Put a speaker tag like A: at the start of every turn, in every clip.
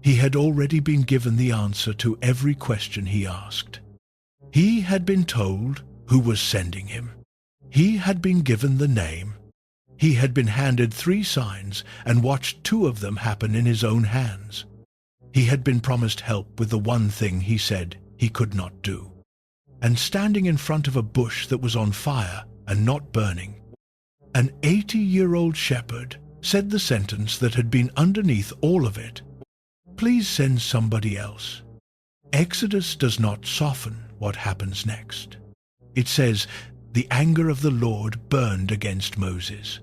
A: He had already been given the answer to every question he asked. He had been told who was sending him. He had been given the name. He had been handed 3 signs and watched 2 of them happen in his own hands. He had been promised help with the one thing he said he could not do. And standing in front of a bush that was on fire and not burning, an 80-year-old shepherd said the sentence that had been underneath all of it: "Please send somebody else." Exodus does not soften what happens next. It says, the anger of the Lord burned against Moses.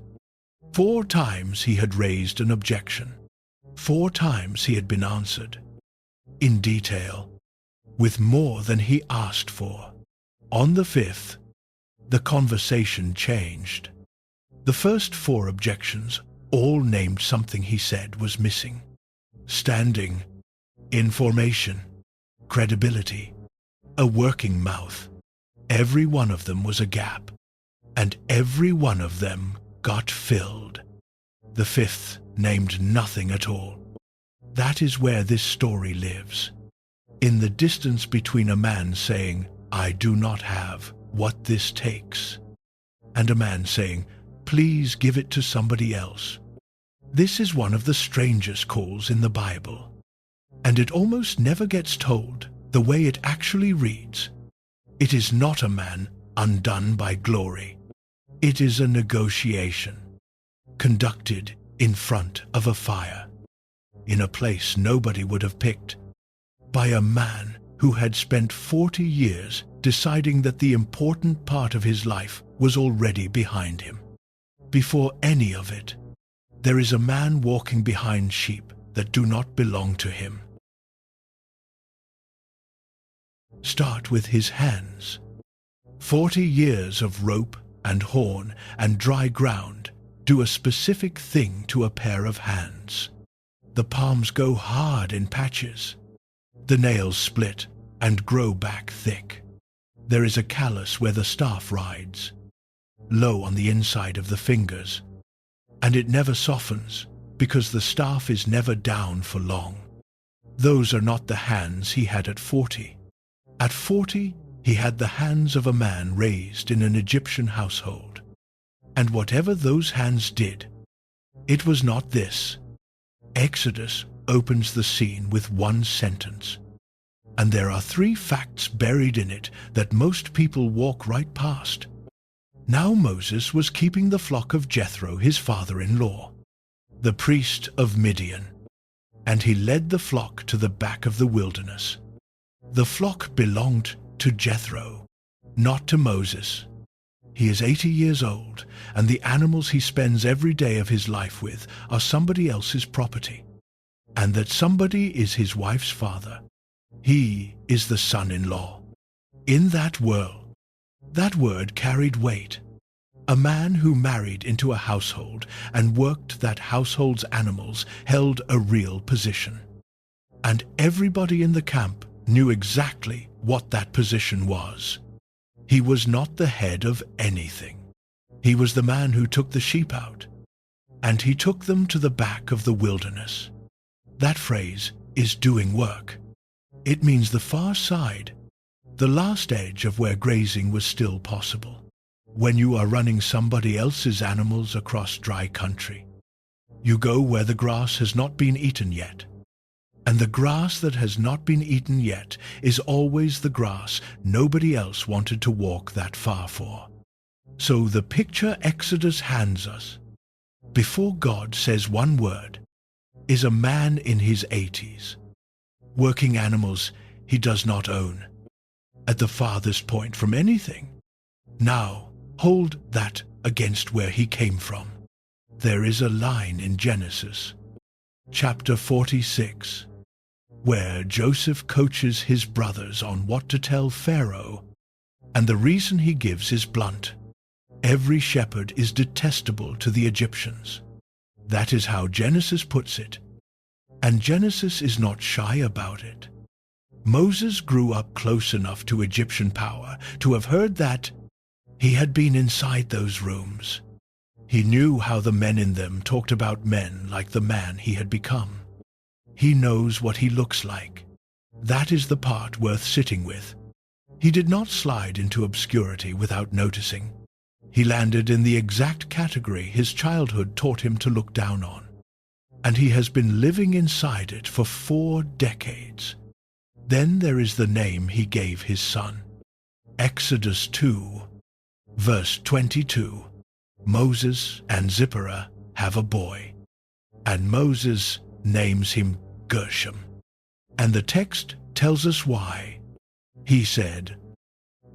A: 4 times he had raised an objection. 4 times he had been answered, in detail, with more than he asked for. On the 5th, the conversation changed. The first 4 objections all named something he said was missing: standing, information, credibility, a working mouth. Every one of them was a gap, and every one of them got filled. The 5th named nothing at all. That is where this story lives. In the distance between a man saying, "I do not have what this takes," and a man saying, "Please give it to somebody else." This is one of the strangest calls in the Bible, and it almost never gets told the way it actually reads. It is not a man undone by glory. It is a negotiation conducted in front of a fire, in a place nobody would have picked, by a man who had spent 40 years deciding that the important part of his life was already behind him. Before any of it, there is a man walking behind sheep that do not belong to him. Start with his hands. 40 years of rope and horn and dry ground do a specific thing to a pair of hands. The palms go hard in patches. The nails split and grow back thick. There is a callus where the staff rides, low on the inside of the fingers, and it never softens because the staff is never down for long. Those are not the hands he had at 40. At 40, he had the hands of a man raised in an Egyptian household. And whatever those hands did, it was not this. Exodus opens the scene with one sentence, and there are 3 facts buried in it that most people walk right past. Now Moses was keeping the flock of Jethro, his father-in-law, the priest of Midian, and he led the flock to the back of the wilderness. The flock belonged to Jethro, not to Moses. He is 80 years old, and the animals he spends every day of his life with are somebody else's property, and that somebody is his wife's father. He is the son-in-law. In that world, that word carried weight. A man who married into a household and worked that household's animals held a real position. And everybody in the camp knew exactly what that position was. He was not the head of anything. He was the man who took the sheep out, and he took them to the back of the wilderness. That phrase is doing work. It means the far side, the last edge of where grazing was still possible. When you are running somebody else's animals across dry country, you go where the grass has not been eaten yet. And the grass that has not been eaten yet is always the grass nobody else wanted to walk that far for. So the picture Exodus hands us, before God says one word, is a man in his 80s, working animals he does not own, at the farthest point from anything. Now, hold that against where he came from. There is a line in Genesis, chapter 46, where Joseph coaches his brothers on what to tell Pharaoh, and the reason he gives is blunt. Every shepherd is detestable to the Egyptians. That is how Genesis puts it, and Genesis is not shy about it. Moses grew up close enough to Egyptian power to have heard that. He had been inside those rooms. He knew how the men in them talked about men like the man he had become. He knows what he looks like. That is the part worth sitting with. He did not slide into obscurity without noticing. He landed in the exact category his childhood taught him to look down on. And he has been living inside it for 4 decades. Then there is the name he gave his son. Exodus 2, verse 22. Moses and Zipporah have a boy, and Moses names him Gershom. And the text tells us why. He said,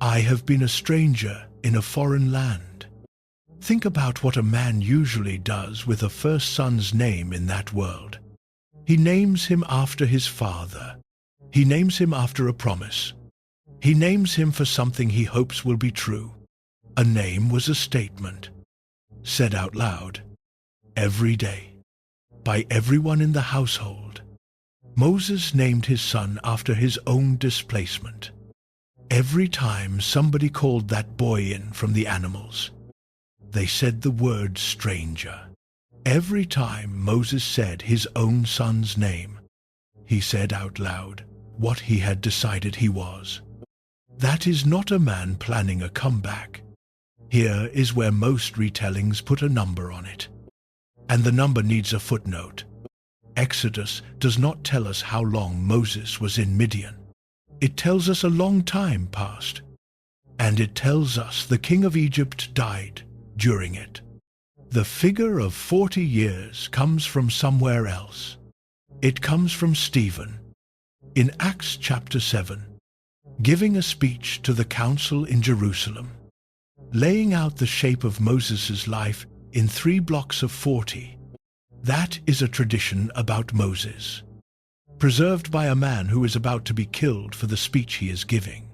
A: "I have been a stranger in a foreign land." Think about what a man usually does with a first son's name in that world. He names him after his father. He names him after a promise. He names him for something he hopes will be true. A name was a statement, said out loud, every day, by everyone in the household. Moses named his son after his own displacement. Every time somebody called that boy in from the animals, they said the word stranger. Every time Moses said his own son's name, he said out loud what he had decided he was. That is not a man planning a comeback. Here is where most retellings put a number on it. And the number needs a footnote. Exodus does not tell us how long Moses was in Midian. It tells us a long time passed. And it tells us the king of Egypt died during it. The figure of 40 years comes from somewhere else. It comes from Stephen. In Acts chapter 7, giving a speech to the council in Jerusalem, laying out the shape of Moses' life in 3 blocks of 40. That is a tradition about Moses, preserved by a man who is about to be killed for the speech he is giving.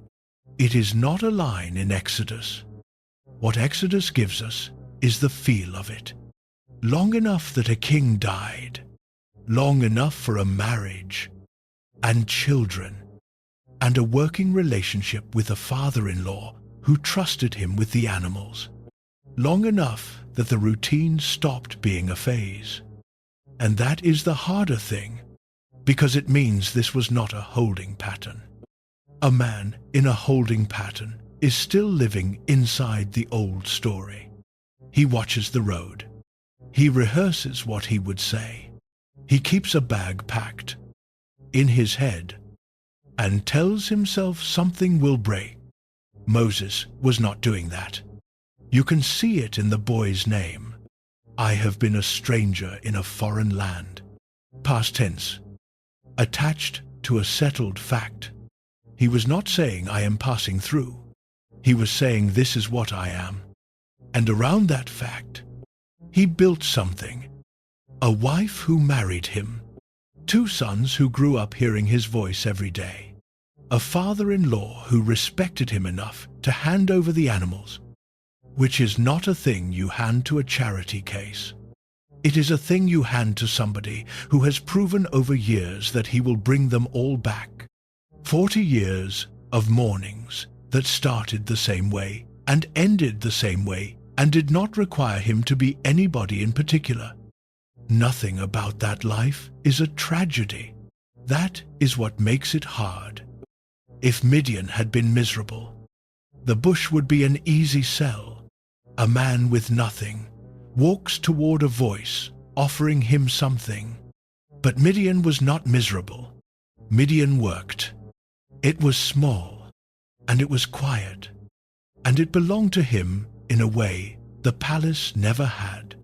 A: It is not a line in Exodus. What Exodus gives us is the feel of it. Long enough that a king died, long enough for a marriage, and children, and a working relationship with a father-in-law who trusted him with the animals. Long enough that the routine stopped being a phase. And that is the harder thing, because it means this was not a holding pattern. A man in a holding pattern is still living inside the old story. He watches the road. He rehearses what he would say. He keeps a bag packed in his head and tells himself something will break. Moses was not doing that. You can see it in the boy's name. I have been a stranger in a foreign land. Past tense, attached to a settled fact. He was not saying I am passing through. He was saying this is what I am. And around that fact, he built something. A wife who married him. 2 sons who grew up hearing his voice every day. A father-in-law who respected him enough to hand over the animals, which is not a thing you hand to a charity case. It is a thing you hand to somebody who has proven over years that he will bring them all back. 40 years of mornings that started the same way and ended the same way and did not require him to be anybody in particular. Nothing about that life is a tragedy. That is what makes it hard. If Midian had been miserable, the bush would be an easy sell. A man with nothing walks toward a voice offering him something. But Midian was not miserable. Midian worked. It was small, and it was quiet, and it belonged to him in a way the palace never had.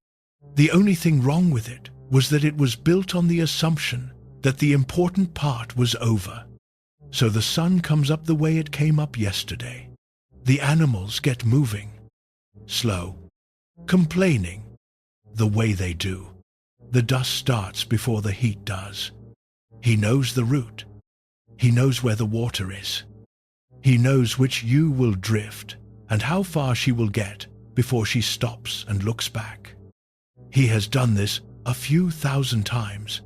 A: The only thing wrong with it was that it was built on the assumption that the important part was over. So the sun comes up the way it came up yesterday. The animals get moving, slow, complaining, the way they do. The dust starts before the heat does. He knows the route. He knows where the water is. He knows which ewe will drift and how far she will get before she stops and looks back. He has done this a few thousand times.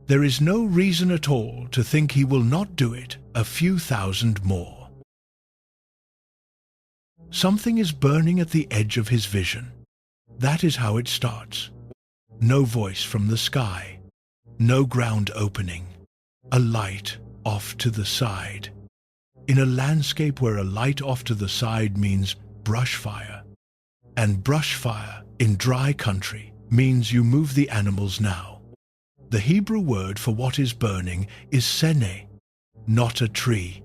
A: There is no reason at all to think he will not do it a few thousand more. Something is burning at the edge of his vision. That is how it starts. No voice from the sky. No ground opening. A light off to the side. In a landscape where a light off to the side means brush fire, and brush fire in dry country means you move the animals now. The Hebrew word for what is burning is sene, not a tree,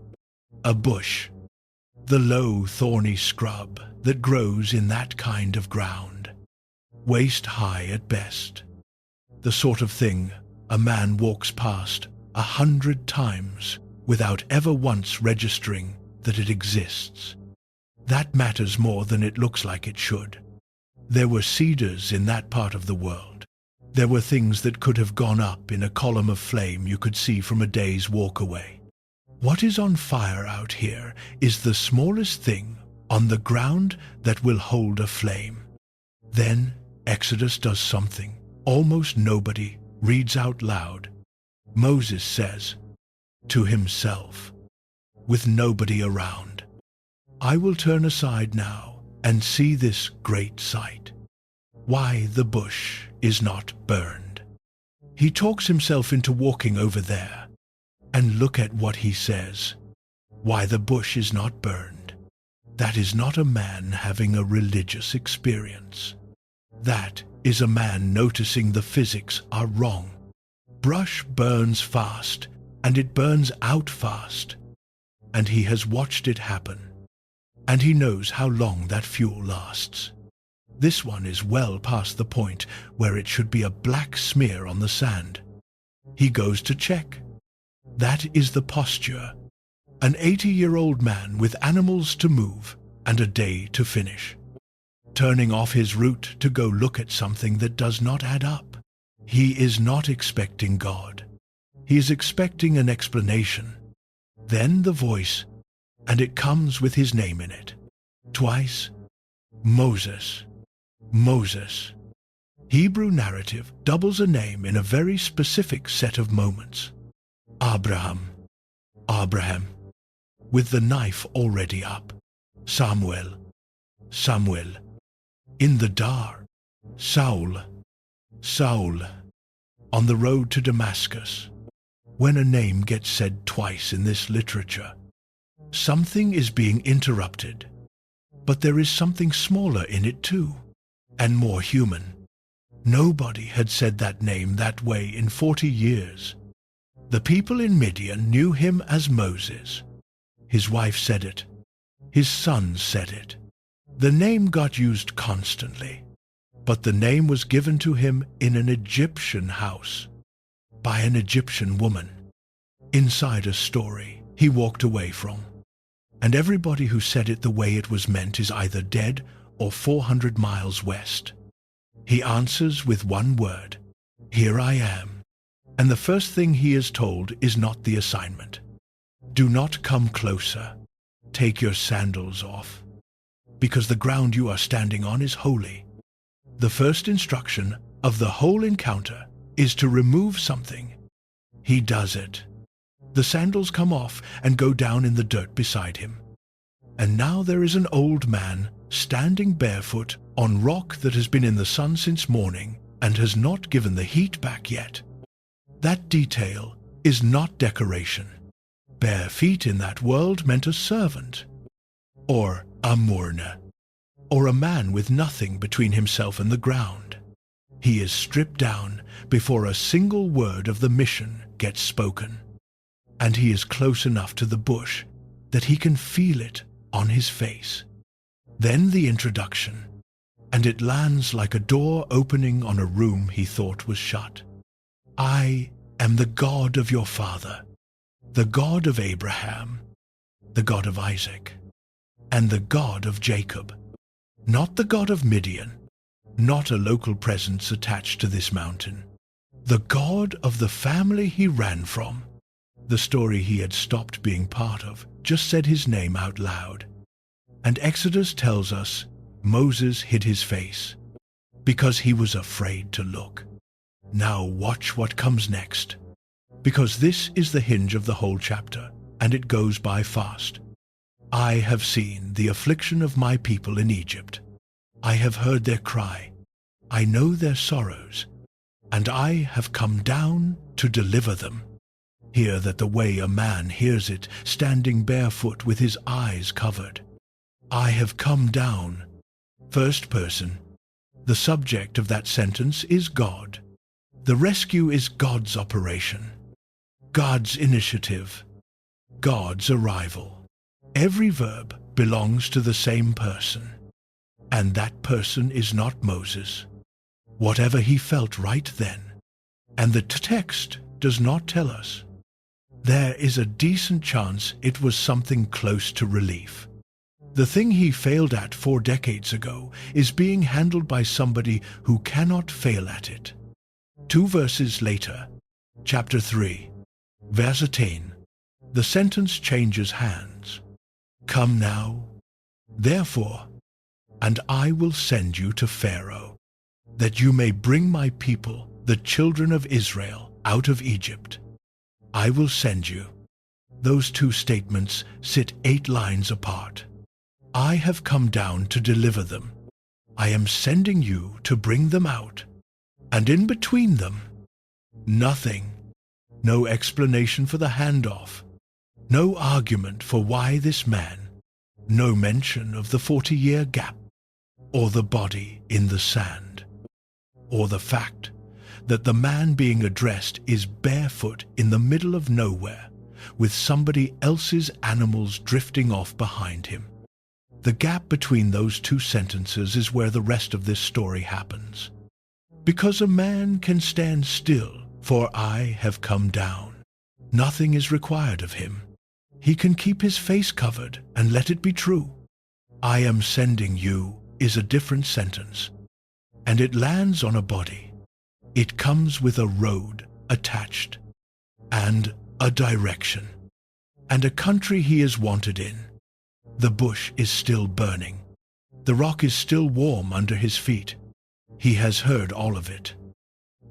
A: a bush, the low thorny scrub that grows in that kind of ground, waist high at best, the sort of thing a man walks past 100 times without ever once registering that it exists. That matters more than it looks like it should. There were cedars in that part of the world. There were things that could have gone up in a column of flame you could see from a day's walk away. What is on fire out here is the smallest thing on the ground that will hold a flame. Then Exodus does something almost nobody reads out loud. Moses says to himself, with nobody around, "I will turn aside now and see this great sight, why the bush is not burned." He talks himself into walking over there, and look at what he says, why the bush is not burned. That is not a man having a religious experience. That is a man noticing the physics are wrong. Brush burns fast, and it burns out fast, and he has watched it happen, and he knows how long that fuel lasts. This one is well past the point where it should be a black smear on the sand. He goes to check. That is the posture. An 80-year-old man with animals to move and a day to finish, turning off his route to go look at something that does not add up. He is not expecting God. He is expecting an explanation. Then the voice, and it comes with his name in it. Twice. Moses. Moses. Hebrew narrative doubles a name in a very specific set of moments. Abraham. Abraham. With the knife already up. Samuel. Samuel. In the dark. Saul. Saul. On the road to Damascus. When a name gets said twice in this literature, something is being interrupted. But there is something smaller in it too, and more human. Nobody had said that name that way in 40 years. The people in Midian knew him as Moses. His wife said it. His sons said it. The name got used constantly, but the name was given to him in an Egyptian house, by an Egyptian woman, inside a story he walked away from. And everybody who said it the way it was meant is either dead or 400 miles west. He answers with one word, "Here I am." And the first thing he is told is not the assignment. Do not come closer. Take your sandals off, because the ground you are standing on is holy. The first instruction of the whole encounter is to remove something. He does it. The sandals come off and go down in the dirt beside him. And now there is an old man standing barefoot on rock that has been in the sun since morning and has not given the heat back yet. That detail is not decoration. Bare feet in that world meant a servant, or a mourner, or a man with nothing between himself and the ground. He is stripped down before a single word of the mission gets spoken, and he is close enough to the bush that he can feel it on his face. Then the introduction, and it lands like a door opening on a room he thought was shut. "I am the God of your father, the God of Abraham, the God of Isaac, and the God of Jacob." Not the God of Midian, not a local presence attached to this mountain. The God of the family he ran from. The story he had stopped being part of just said his name out loud. And Exodus tells us Moses hid his face because he was afraid to look. Now watch what comes next, because this is the hinge of the whole chapter, and it goes by fast. "I have seen the affliction of my people in Egypt. I have heard their cry. I know their sorrows. And I have come down to deliver them. Hear that the way a man hears it, standing barefoot with his eyes covered. I have come down. First person. The subject of that sentence is God. The rescue is God's operation, God's initiative, God's arrival. Every verb belongs to the same person, and that person is not Moses. Whatever he felt right then, and the text does not tell us. There is a decent chance it was something close to relief. The thing he failed at 4 decades ago is being handled by somebody who cannot fail at it. 2 verses later, chapter 3, verse 10, the sentence changes hands. Come now, therefore, and I will send you to Pharaoh, that you may bring my people, the children of Israel, out of Egypt. I will send you. Those 2 statements sit 8 lines apart. I have come down to deliver them. I am sending you to bring them out. And in between them, nothing. No explanation for the handoff. No argument for why this man. No mention of the 40-year gap, or the body in the sand, or the fact that the man being addressed is barefoot in the middle of nowhere, with somebody else's animals drifting off behind him. The gap between those 2 sentences is where the rest of this story happens. Because a man can stand still, for I have come down. Nothing is required of him. He can keep his face covered and let it be true. I am sending you is a different sentence, and it lands on a body. It comes with a road attached, and a direction, and a country he is wanted in. The bush is still burning. The rock is still warm under his feet. He has heard all of it.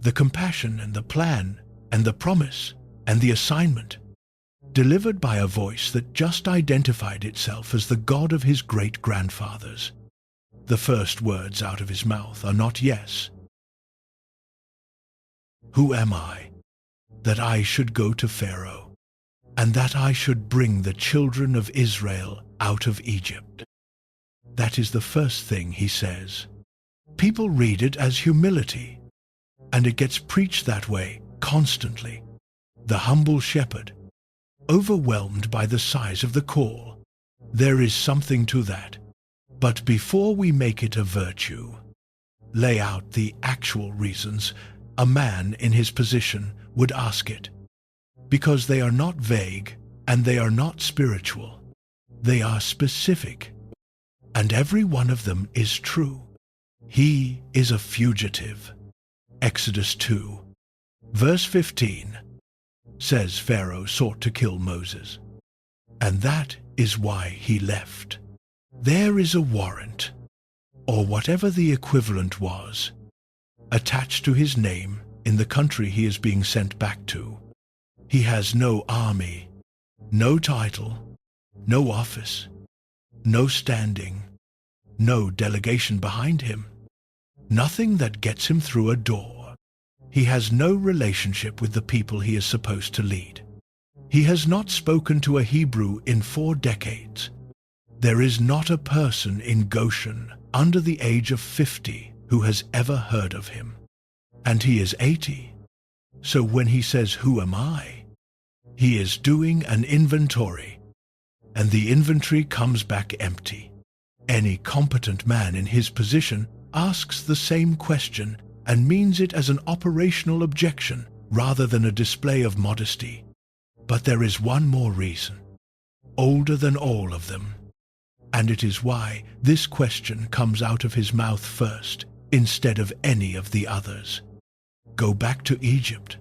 A: The compassion and the plan and the promise and the assignment, delivered by a voice that just identified itself as the God of his great-grandfathers. The first words out of his mouth are not yes. Who am I, that I should go to Pharaoh, and that I should bring the children of Israel out of Egypt? That is the first thing he says. People read it as humility, and it gets preached that way constantly. The humble shepherd, overwhelmed by the size of the call. There is something to that. But before we make it a virtue, lay out the actual reasons a man in his position would ask it, because they are not vague and they are not spiritual. They are specific, and every one of them is true. He is a fugitive. Exodus 2, verse 15, says Pharaoh sought to kill Moses, and that is why he left. There is a warrant, or whatever the equivalent was, attached to his name in the country he is being sent back to. He has no army, no title, no office, no standing, no delegation behind him, nothing that gets him through a door. He has no relationship with the people he is supposed to lead. He has not spoken to a Hebrew in 4 decades. There is not a person in Goshen under the age of 50 who has ever heard of him. And he is 80. So when he says, "Who am I?" he is doing an inventory, and the inventory comes back empty. Any competent man in his position asks the same question and means it as an operational objection rather than a display of modesty. But there is one more reason, older than all of them, and it is why this question comes out of his mouth first instead of any of the others. Go back to Egypt.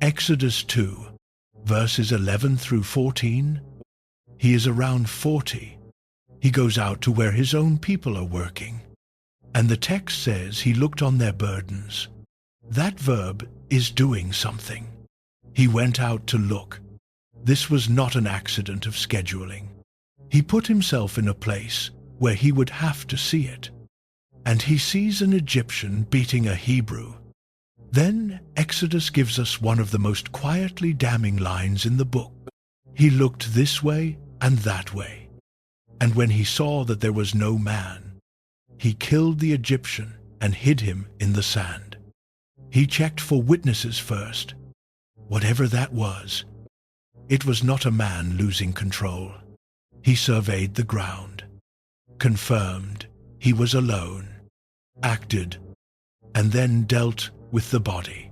A: Exodus 2, verses 11 through 14. He is around 40. He goes out to where his own people are working, and the text says he looked on their burdens. That verb is doing something. He went out to look. This was not an accident of scheduling. He put himself in a place where he would have to see it. And he sees an Egyptian beating a Hebrew. Then Exodus gives us one of the most quietly damning lines in the book. He looked this way and that way, and when he saw that there was no man, he killed the Egyptian and hid him in the sand. He checked for witnesses first. Whatever that was, it was not a man losing control. He surveyed the ground, confirmed he was alone, acted, and then dealt with the body.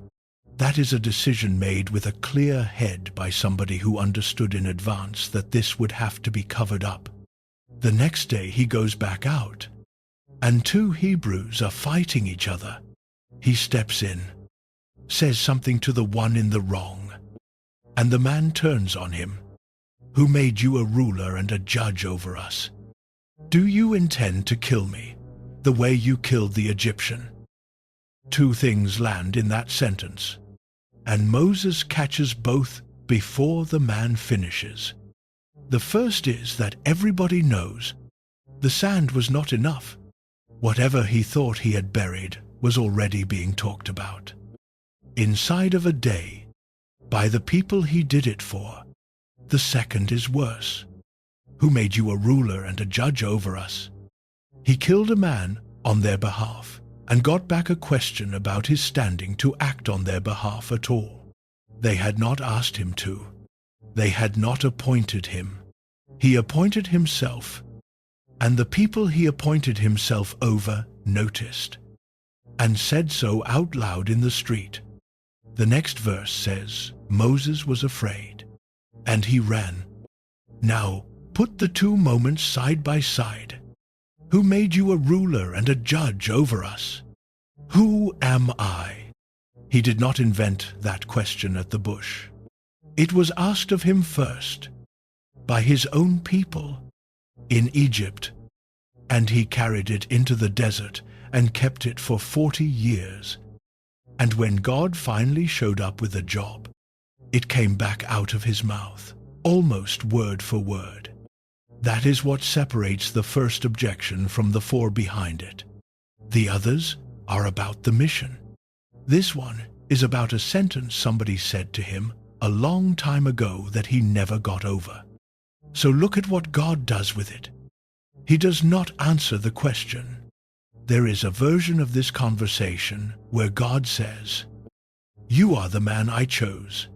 A: That is a decision made with a clear head by somebody who understood in advance that this would have to be covered up. The next day he goes back out, and two Hebrews are fighting each other. He steps in, says something to the one in the wrong, and the man turns on him. Who made you a ruler and a judge over us? Do you intend to kill me, the way you killed the Egyptian? Two things land in that sentence, and Moses catches both before the man finishes. The first is that everybody knows the sand was not enough. Whatever he thought he had buried was already being talked about. Inside of a day, by the people he did it for. The second is worse. Who made you a ruler and a judge over us? He killed a man on their behalf and got back a question about his standing to act on their behalf at all. They had not asked him to. They had not appointed him. He appointed himself, and the people he appointed himself over noticed, and said so out loud in the street. The next verse says, Moses was afraid, and he ran. Now, put the two moments side by side. Who made you a ruler and a judge over us? Who am I? He did not invent that question at the bush. It was asked of him first, by his own people, in Egypt, and he carried it into the desert and kept it for 40 years. And when God finally showed up with a job, it came back out of his mouth, almost word for word. That is what separates the first objection from the four behind it. The others are about the mission. This one is about a sentence somebody said to him a long time ago that he never got over. So look at what God does with it. He does not answer the question. There is a version of this conversation where God says, "You are the man I chose.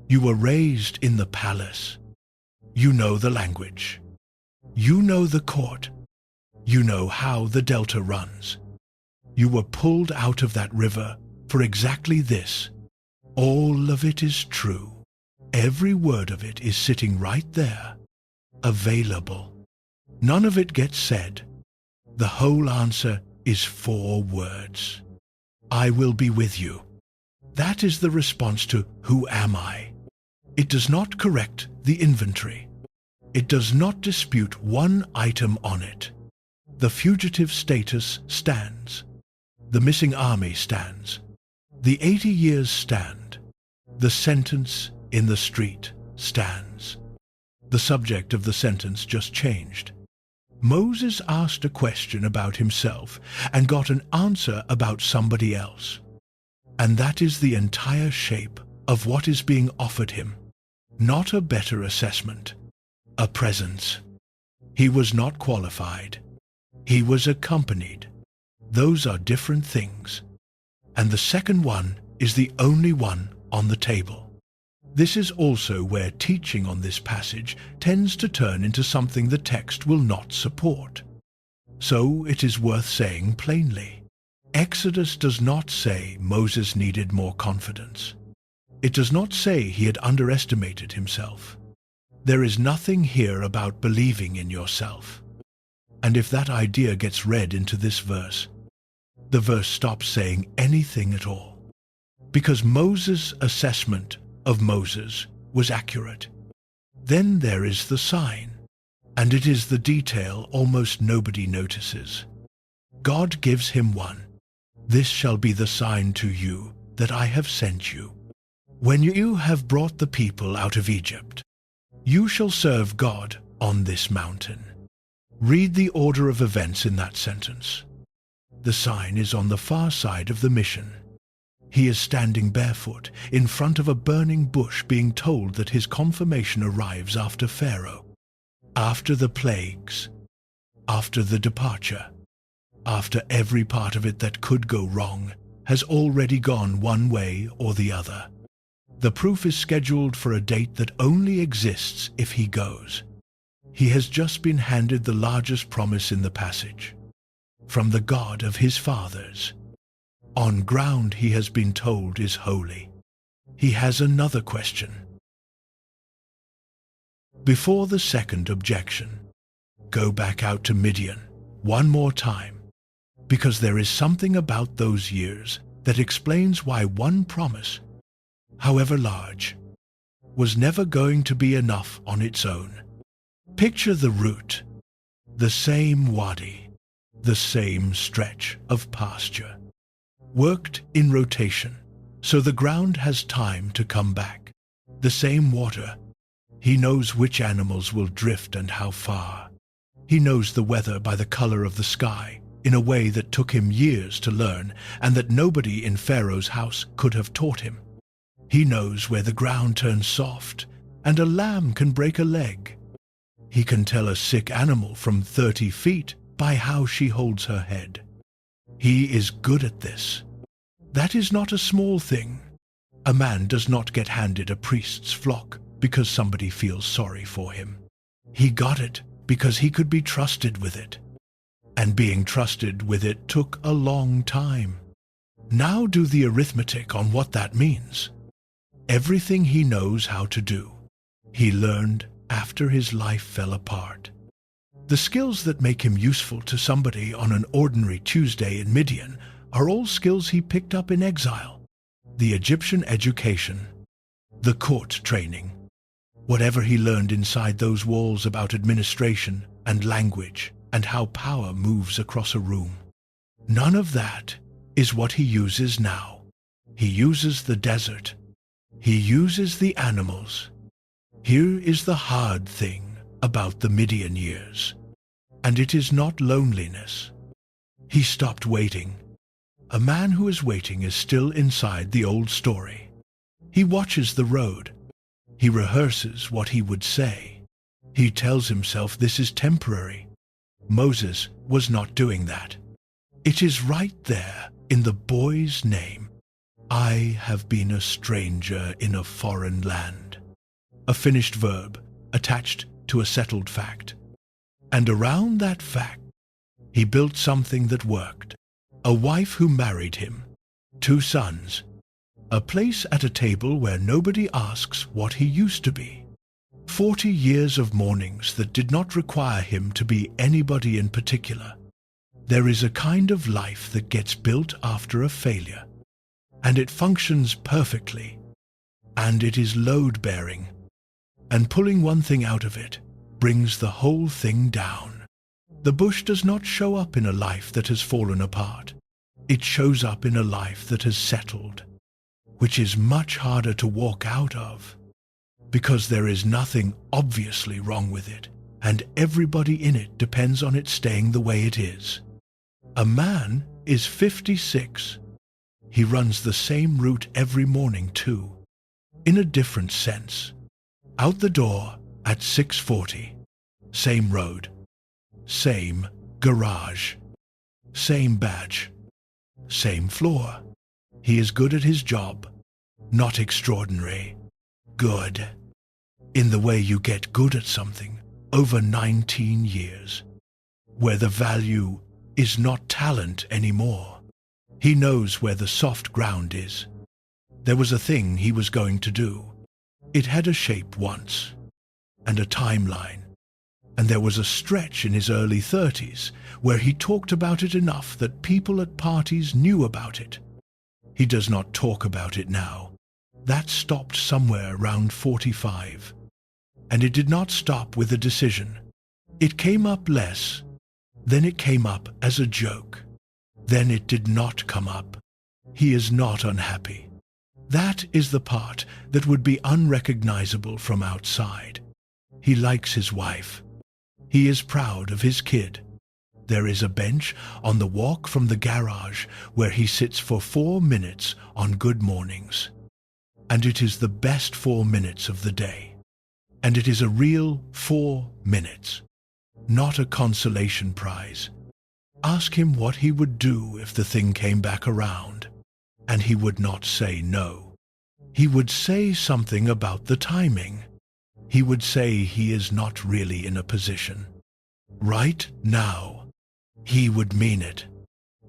A: You were raised in the palace. You know the language. You know the court. You know how the delta runs. You were pulled out of that river for exactly this. All of it is true. Every word of it is sitting right there, available. None of it gets said. The whole answer is 4 words. I will be with you." That is the response to "Who am I?" It does not correct the inventory. It does not dispute one item on it. The fugitive status stands. The missing army stands. The 80 years stand. The sentence in the street stands. The subject of the sentence just changed. Moses asked a question about himself and got an answer about somebody else. And that is the entire shape of what is being offered him. Not a better assessment, a presence. He was not qualified. He was accompanied. Those are different things. And the second one is the only one on the table. This is also where teaching on this passage tends to turn into something the text will not support. So it is worth saying plainly. Exodus does not say Moses needed more confidence. It does not say he had underestimated himself. There is nothing here about believing in yourself. And if that idea gets read into this verse, the verse stops saying anything at all. Because Moses' assessment of Moses was accurate. Then there is the sign, and it is the detail almost nobody notices. God gives him one. This shall be the sign to you that I have sent you. When you have brought the people out of Egypt, you shall serve God on this mountain. Read the order of events in that sentence. The sign is on the far side of the mission. He is standing barefoot in front of a burning bush, being told that his confirmation arrives after Pharaoh, after the plagues, after the departure, after every part of it that could go wrong has already gone one way or the other. The proof is scheduled for a date that only exists if he goes. He has just been handed the largest promise in the passage, from the God of his fathers, on ground he has been told is holy. He has another question. Before the second objection, go back out to Midian one more time, because there is something about those years that explains why one promise, however large, was never going to be enough on its own. Picture the route, the same wadi, the same stretch of pasture, worked in rotation, so the ground has time to come back. The same water. He knows which animals will drift and how far. He knows the weather by the color of the sky in a way that took him years to learn and that nobody in Pharaoh's house could have taught him. He knows where the ground turns soft and a lamb can break a leg. He can tell a sick animal from 30 feet by how she holds her head. He is good at this. That is not a small thing. A man does not get handed a priest's flock because somebody feels sorry for him. He got it because he could be trusted with it. And being trusted with it took a long time. Now do the arithmetic on what that means. Everything he knows how to do, he learned after his life fell apart. The skills that make him useful to somebody on an ordinary Tuesday in Midian are all skills he picked up in exile. The Egyptian education, the court training, whatever he learned inside those walls about administration and language and how power moves across a room. None of that is what he uses now. He uses the desert. He uses the animals. Here is the hard thing about the Midian years. And it is not loneliness. He stopped waiting. A man who is waiting is still inside the old story. He watches the road. He rehearses what he would say. He tells himself this is temporary. Moses was not doing that. It is right there in the boy's name. I have been a stranger in a foreign land. A finished verb attached to a settled fact. And around that fact, he built something that worked. A wife who married him, 2 sons, a place at a table where nobody asks what he used to be. 40 years of mornings that did not require him to be anybody in particular. There is a kind of life that gets built after a failure, and it functions perfectly, and it is load-bearing, and pulling one thing out of it brings the whole thing down. The bush does not show up in a life that has fallen apart. It shows up in a life that has settled, which is much harder to walk out of, because there is nothing obviously wrong with it, and everybody in it depends on it staying the way it is. A man is 56. He runs the same route every morning too, in a different sense. Out the door at 6:40, same road, same garage, same badge, same floor. He is good at his job, not extraordinary. Good. In the way you get good at something over 19 years, where the value is not talent anymore. He knows where the soft ground is. There was a thing he was going to do. It had a shape once, and a timeline, and there was a stretch in his early 30s where he talked about it enough that people at parties knew about it. He does not talk about it now. That stopped somewhere around 45. And it did not stop with a decision. It came up less. Then it came up as a joke. Then it did not come up. He is not unhappy. That is the part that would be unrecognizable from outside. He likes his wife. He is proud of his kid. There is a bench on the walk from the garage where he sits for 4 minutes on good mornings. And it is the best 4 minutes of the day. And it is a real 4 minutes, not a consolation prize. Ask him what he would do if the thing came back around, and he would not say no. He would say something about the timing. He would say he is not really in a position. Right now, he would mean it,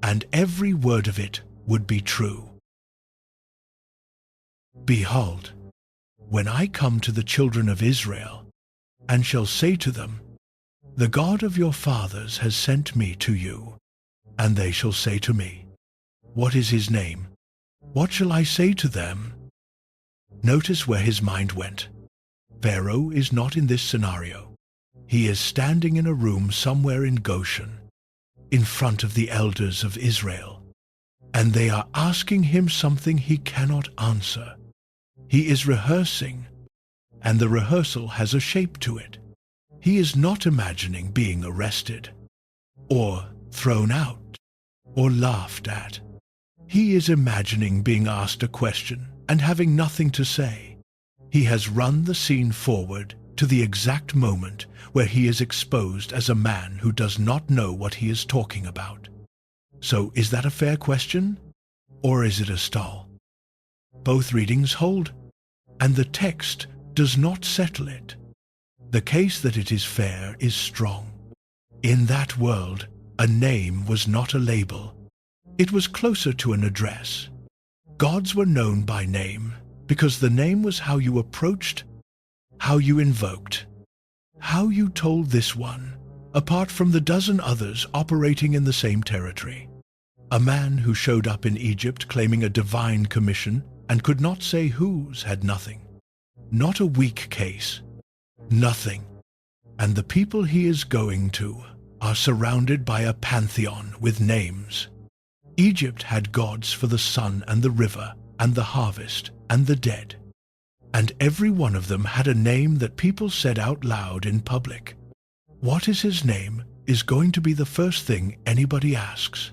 A: and every word of it would be true. Behold, when I come to the children of Israel, and shall say to them, the God of your fathers has sent me to you, and they shall say to me, what is his name? What shall I say to them? Notice where his mind went. Pharaoh is not in this scenario. He is standing in a room somewhere in Goshen, in front of the elders of Israel, and they are asking him something he cannot answer. He is rehearsing, and the rehearsal has a shape to it. He is not imagining being arrested, or thrown out, or laughed at. He is imagining being asked a question and having nothing to say. He has run the scene forward to the exact moment where he is exposed as a man who does not know what he is talking about. So is that a fair question, or is it a stall? Both readings hold, and the text does not settle it. The case that it is fair is strong. In that world, a name was not a label. It was closer to an address. Gods were known by name because the name was how you approached, how you invoked, how you told this one, apart from the dozen others operating in the same territory. A man who showed up in Egypt claiming a divine commission and could not say whose had nothing. Not a weak case. Nothing. And the people he is going to are surrounded by a pantheon with names. Egypt had gods for the sun and the river and the harvest and the dead. And every one of them had a name that people said out loud in public. What is his name is going to be the first thing anybody asks,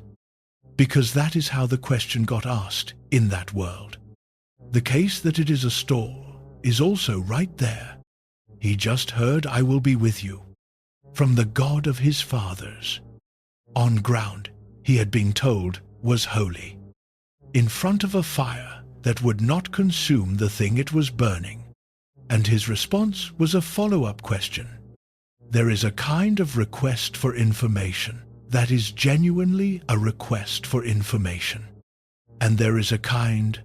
A: because that is how the question got asked in that world. The case that it is a stall is also right there. He just heard, I will be with you, from the God of his fathers, on ground he had been told was holy, in front of a fire that would not consume the thing it was burning. And his response was a follow-up question. There is a kind of request for information that is genuinely a request for information. And there is a kind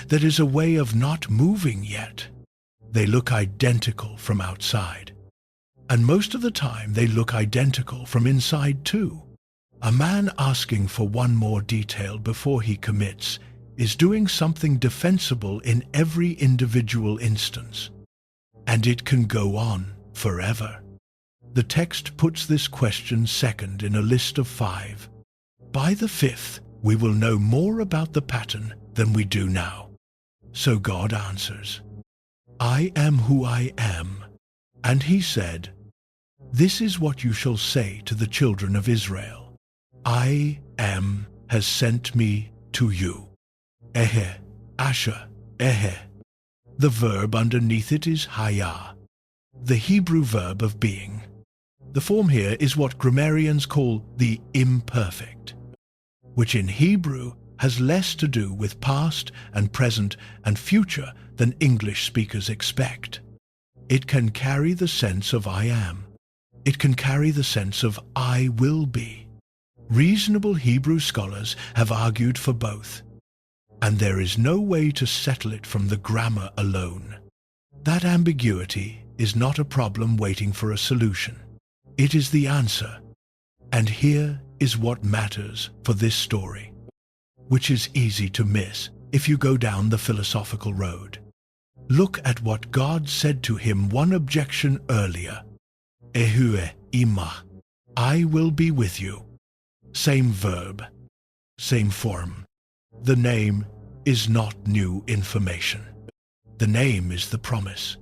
A: that is a way of not moving yet. They look identical from outside. And most of the time they look identical from inside too. A man asking for one more detail before he commits is doing something defensible in every individual instance. And it can go on forever. The text puts this question second in a list of 5. By the 5th, we will know more about the pattern than we do now. So God answers, I am who I am. And he said, this is what you shall say to the children of Israel. I am has sent me to you. Ehe, Asher, ehe. The verb underneath it is haya, the Hebrew verb of being. The form here is what grammarians call the imperfect, which in Hebrew has less to do with past and present and future than English speakers expect. It can carry the sense of I am. It can carry the sense of I will be. Reasonable Hebrew scholars have argued for both, and there is no way to settle it from the grammar alone. That ambiguity is not a problem waiting for a solution. It is the answer, and here is what matters for this story, which is easy to miss if you go down the philosophical road. Look at what God said to him one objection earlier. Ehue ima, I will be with you. Same verb, same form. The name is not new information. The name is the promise,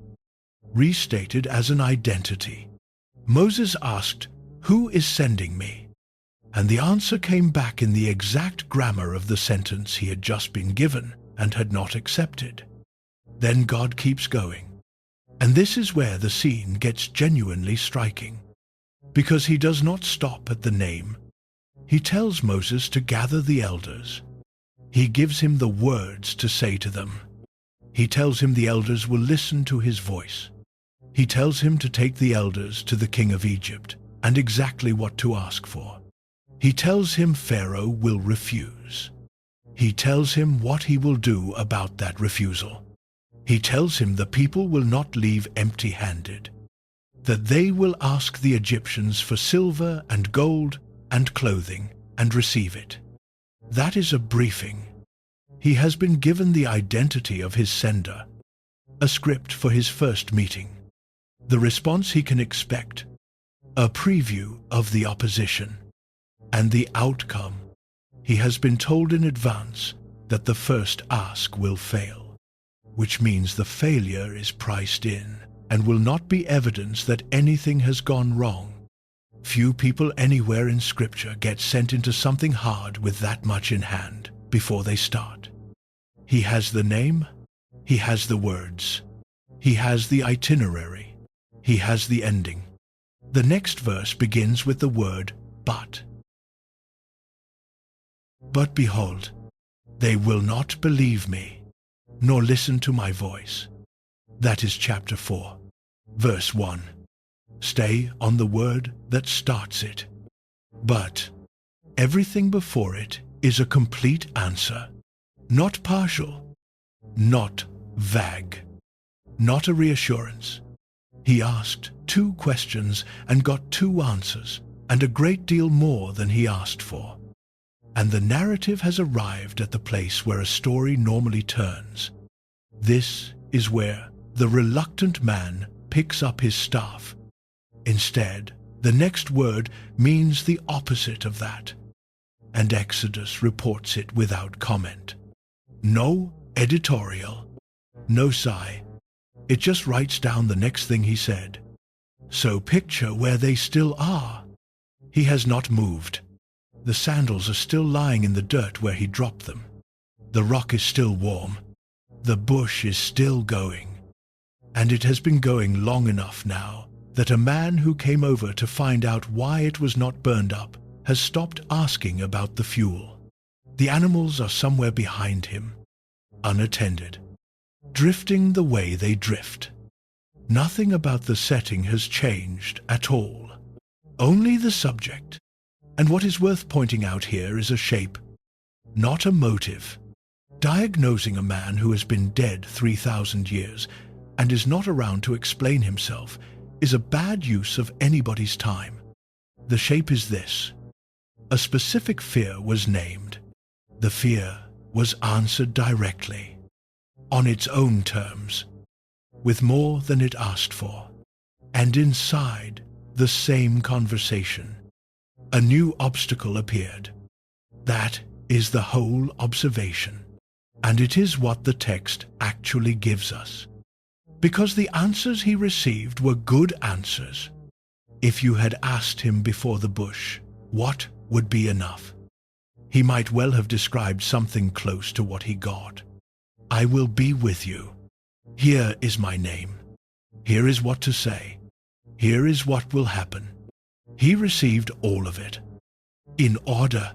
A: restated as an identity. Moses asked, who is sending me? And the answer came back in the exact grammar of the sentence he had just been given and had not accepted. Then God keeps going. And this is where the scene gets genuinely striking, because he does not stop at the name. He tells Moses to gather the elders. He gives him the words to say to them. He tells him the elders will listen to his voice. He tells him to take the elders to the king of Egypt and exactly what to ask for. He tells him Pharaoh will refuse. He tells him what he will do about that refusal. He tells him the people will not leave empty-handed, that they will ask the Egyptians for silver and gold and clothing and receive it. That is a briefing. He has been given the identity of his sender, a script for his first meeting, the response he can expect, a preview of the opposition, and the outcome. He has been told in advance that the first ask will fail, which means the failure is priced in and will not be evidence that anything has gone wrong. Few people anywhere in Scripture get sent into something hard with that much in hand before they start. He has the name, he has the words, he has the itinerary, he has the ending. The next verse begins with the word but. But behold, they will not believe me, nor listen to my voice. That is chapter 4, verse 1. Stay on the word that starts it. But everything before it is a complete answer, not partial, not vague, not a reassurance. He asked 2 questions and got 2 answers, and a great deal more than he asked for. And the narrative has arrived at the place where a story normally turns. This is where the reluctant man picks up his staff. Instead, the next word means the opposite of that, and Exodus reports it without comment. No editorial, no sigh. It just writes down the next thing he said. So picture where they still are. He has not moved. The sandals are still lying in the dirt where he dropped them. The rock is still warm. The bush is still going. And it has been going long enough now that a man who came over to find out why it was not burned up has stopped asking about the fuel. The animals are somewhere behind him, unattended, drifting the way they drift. Nothing about the setting has changed at all. Only the subject. And what is worth pointing out here is a shape, not a motive. Diagnosing a man who has been dead 3,000 years and is not around to explain himself is a bad use of anybody's time. The shape is this. A specific fear was named. The fear was answered directly, on its own terms, with more than it asked for. And inside the same conversation, a new obstacle appeared. That is the whole observation, and it is what the text actually gives us. Because the answers he received were good answers. If you had asked him before the bush, what would be enough? He might well have described something close to what he got. I will be with you. Here is my name. Here is what to say. Here is what will happen. He received all of it, in order,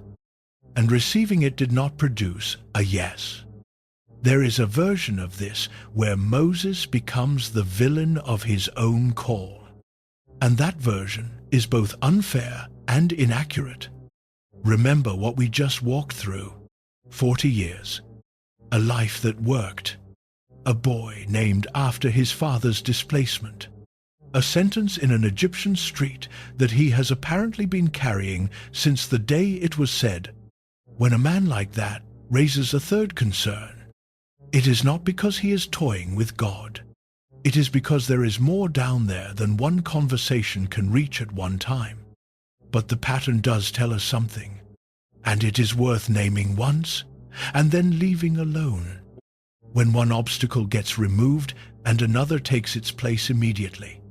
A: and receiving it did not produce a yes. There is a version of this where Moses becomes the villain of his own call, and that version is both unfair and inaccurate. Remember what we just walked through. 40 years, a life that worked, a boy named after his father's displacement, a sentence in an Egyptian street that he has apparently been carrying since the day it was said. When a man like that raises a third concern, it is not because he is toying with God. It is because there is more down there than one conversation can reach at one time. But the pattern does tell us something, and it is worth naming once and then leaving alone. When one obstacle gets removed and another takes its place immediately,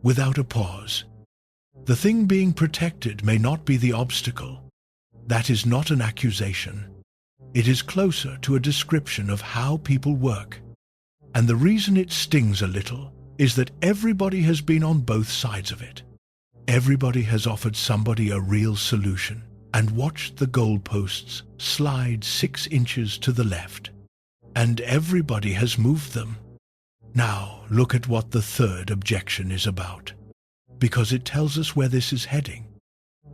A: without a pause. The thing being protected may not be the obstacle. That is not an accusation. It is closer to a description of how people work. And the reason it stings a little is that everybody has been on both sides of it. Everybody has offered somebody a real solution and watched the goalposts slide 6 inches to the left. And everybody has moved them. Now look at what the third objection is about, because it tells us where this is heading.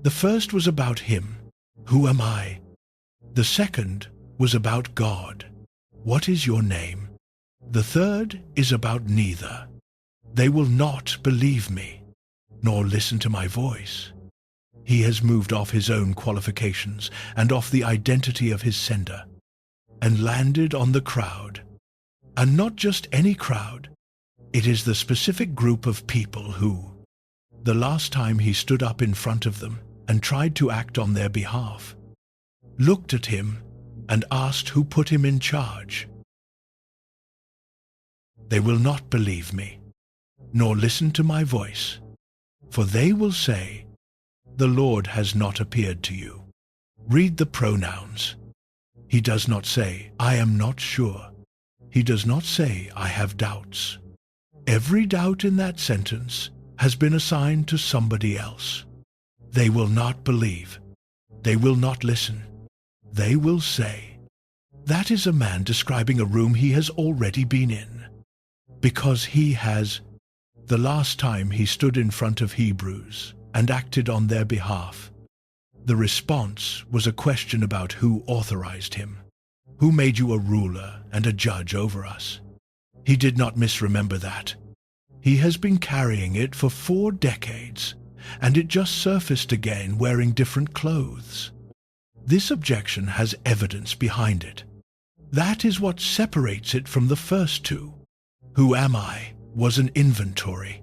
A: The first was about him. Who am I? The second was about God. What is your name? The third is about neither. They will not believe me, nor listen to my voice. He has moved off his own qualifications and off the identity of his sender, and landed on the crowd. And not just any crowd. It is the specific group of people who, the last time he stood up in front of them and tried to act on their behalf, looked at him and asked who put him in charge. They will not believe me, nor listen to my voice, for they will say, "The Lord has not appeared to you." Read the pronouns. He does not say, "I am not sure." He does not say, "I have doubts." Every doubt in that sentence has been assigned to somebody else. They will not believe. They will not listen. They will say, that is a man describing a room he has already been in, because he has. The last time he stood in front of Hebrews and acted on their behalf, the response was a question about who authorized him. Who made you a ruler and a judge over us? He did not misremember that. He has been carrying it for 4 decades, and it just surfaced again wearing different clothes. This objection has evidence behind it. That is what separates it from the first two. Who am I was an inventory.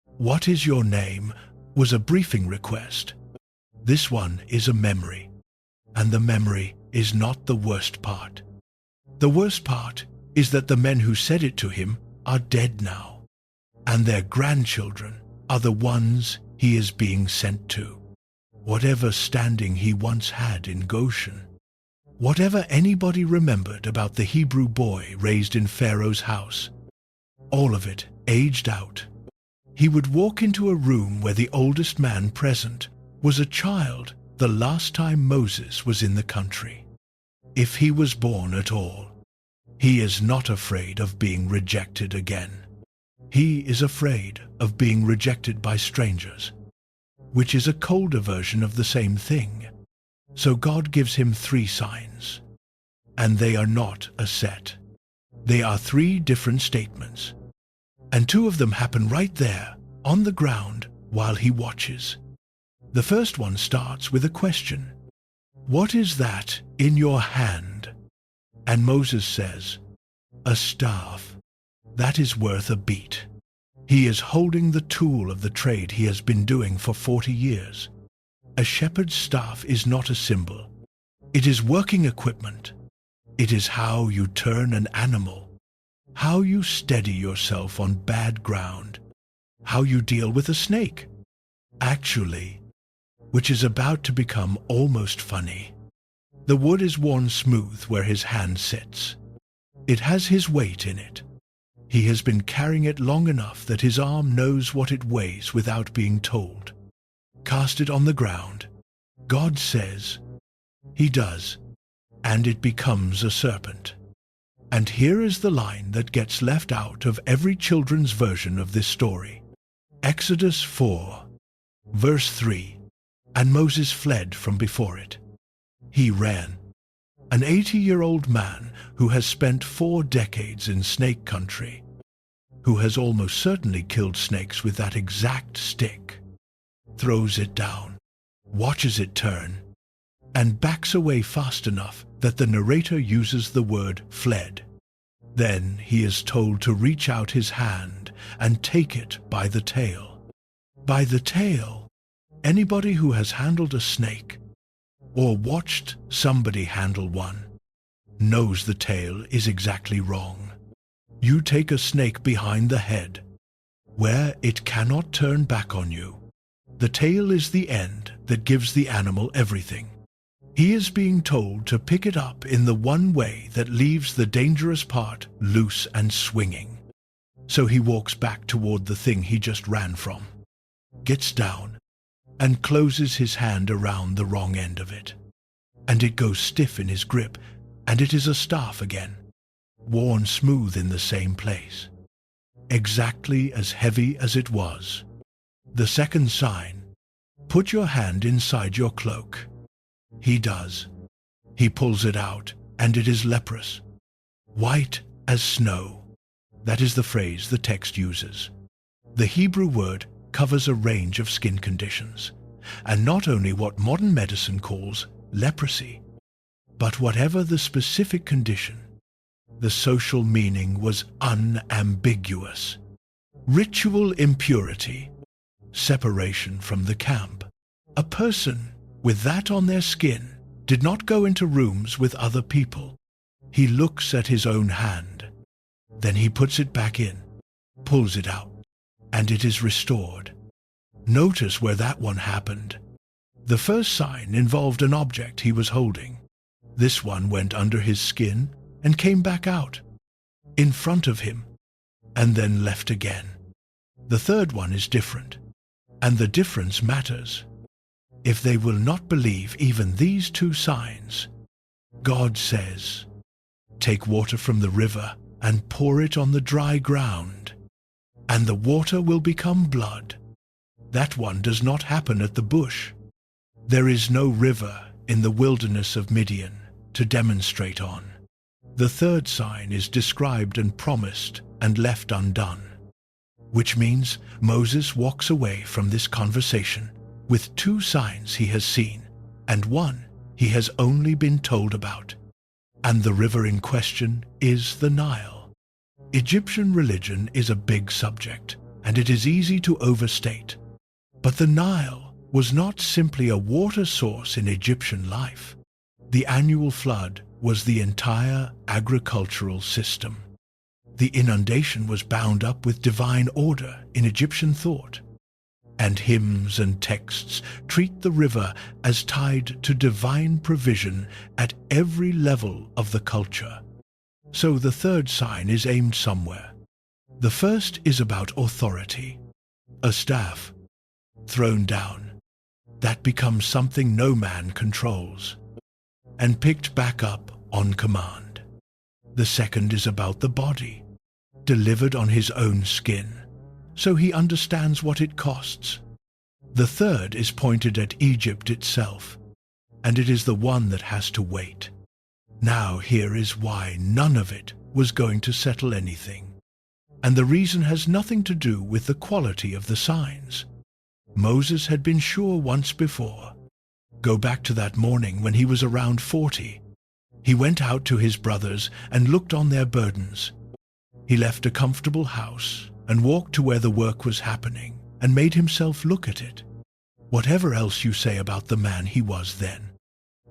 A: What is your name was a briefing request. This one is a memory, and the memory is not the worst part. The worst part is that the men who said it to him are dead now, and their grandchildren are the ones he is being sent to. Whatever standing he once had in Goshen, whatever anybody remembered about the Hebrew boy raised in Pharaoh's house, all of it aged out. He would walk into a room where the oldest man present was a child the last time Moses was in the country. If he was born at all, he is not afraid of being rejected again. He is afraid of being rejected by strangers, which is a colder version of the same thing. So God gives him 3 signs, and they are not a set. They are 3 different statements, and 2 of them happen right there, on the ground, while he watches. The first one starts with a question. What is that in your hand? And Moses says, a staff. That is worth a beat. He is holding the tool of the trade he has been doing for 40 years. A shepherd's staff is not a symbol. It is working equipment. It is how you turn an animal, how you steady yourself on bad ground, how you deal with a snake. Actually, which is about to become almost funny. The wood is worn smooth where his hand sits. It has his weight in it. He has been carrying it long enough that his arm knows what it weighs without being told. Cast it on the ground. God says. He does. And it becomes a serpent. And here is the line that gets left out of every children's version of this story. Exodus 4, verse 3. And Moses fled from before it. He ran. An 80-year-old man who has spent 4 decades in snake country, who has almost certainly killed snakes with that exact stick, throws it down, watches it turn, and backs away fast enough that the narrator uses the word fled. Then he is told to reach out his hand and take it by the tail. By the tail. Anybody who has handled a snake, or watched somebody handle one, knows the tail is exactly wrong. You take a snake behind the head, where it cannot turn back on you. The tail is the end that gives the animal everything. He is being told to pick it up in the one way that leaves the dangerous part loose and swinging. So he walks back toward the thing he just ran from, gets down, and closes his hand around the wrong end of it. And it goes stiff in his grip, and it is a staff again, worn smooth in the same place, exactly as heavy as it was. The second sign, put your hand inside your cloak. He does. He pulls it out, and it is leprous, white as snow. That is the phrase the text uses. The Hebrew word covers a range of skin conditions, and not only what modern medicine calls leprosy, but whatever the specific condition, the social meaning was unambiguous. Ritual impurity, separation from the camp. A person with that on their skin did not go into rooms with other people. He looks at his own hand, then he puts it back in, pulls it out, and it is restored. Notice where that one happened. The first sign involved an object he was holding. This one went under his skin and came back out, in front of him, and then left again. The third one is different, and the difference matters. If they will not believe even these two signs, God says, take water from the river and pour it on the dry ground, and the water will become blood. That one does not happen at the bush. There is no river in the wilderness of Midian to demonstrate on. The third sign is described and promised and left undone, which means Moses walks away from this conversation with two signs he has seen, and one he has only been told about. And the river in question is the Nile. Egyptian religion is a big subject, and it is easy to overstate. But the Nile was not simply a water source in Egyptian life. The annual flood was the entire agricultural system. The inundation was bound up with divine order in Egyptian thought, and hymns and texts treat the river as tied to divine provision at every level of the culture. So the third sign is aimed somewhere. The first is about authority. A staff, thrown down, that becomes something no man controls, and picked back up on command. The second is about the body, delivered on his own skin, so he understands what it costs. The third is pointed at Egypt itself, and it is the one that has to wait. Now here is why none of it was going to settle anything, and the reason has nothing to do with the quality of the signs. Moses had been sure once before. Go back to that morning when he was around 40. He went out to his brothers and looked on their burdens. He left a comfortable house and walked to where the work was happening and made himself look at it. Whatever else you say about the man he was then,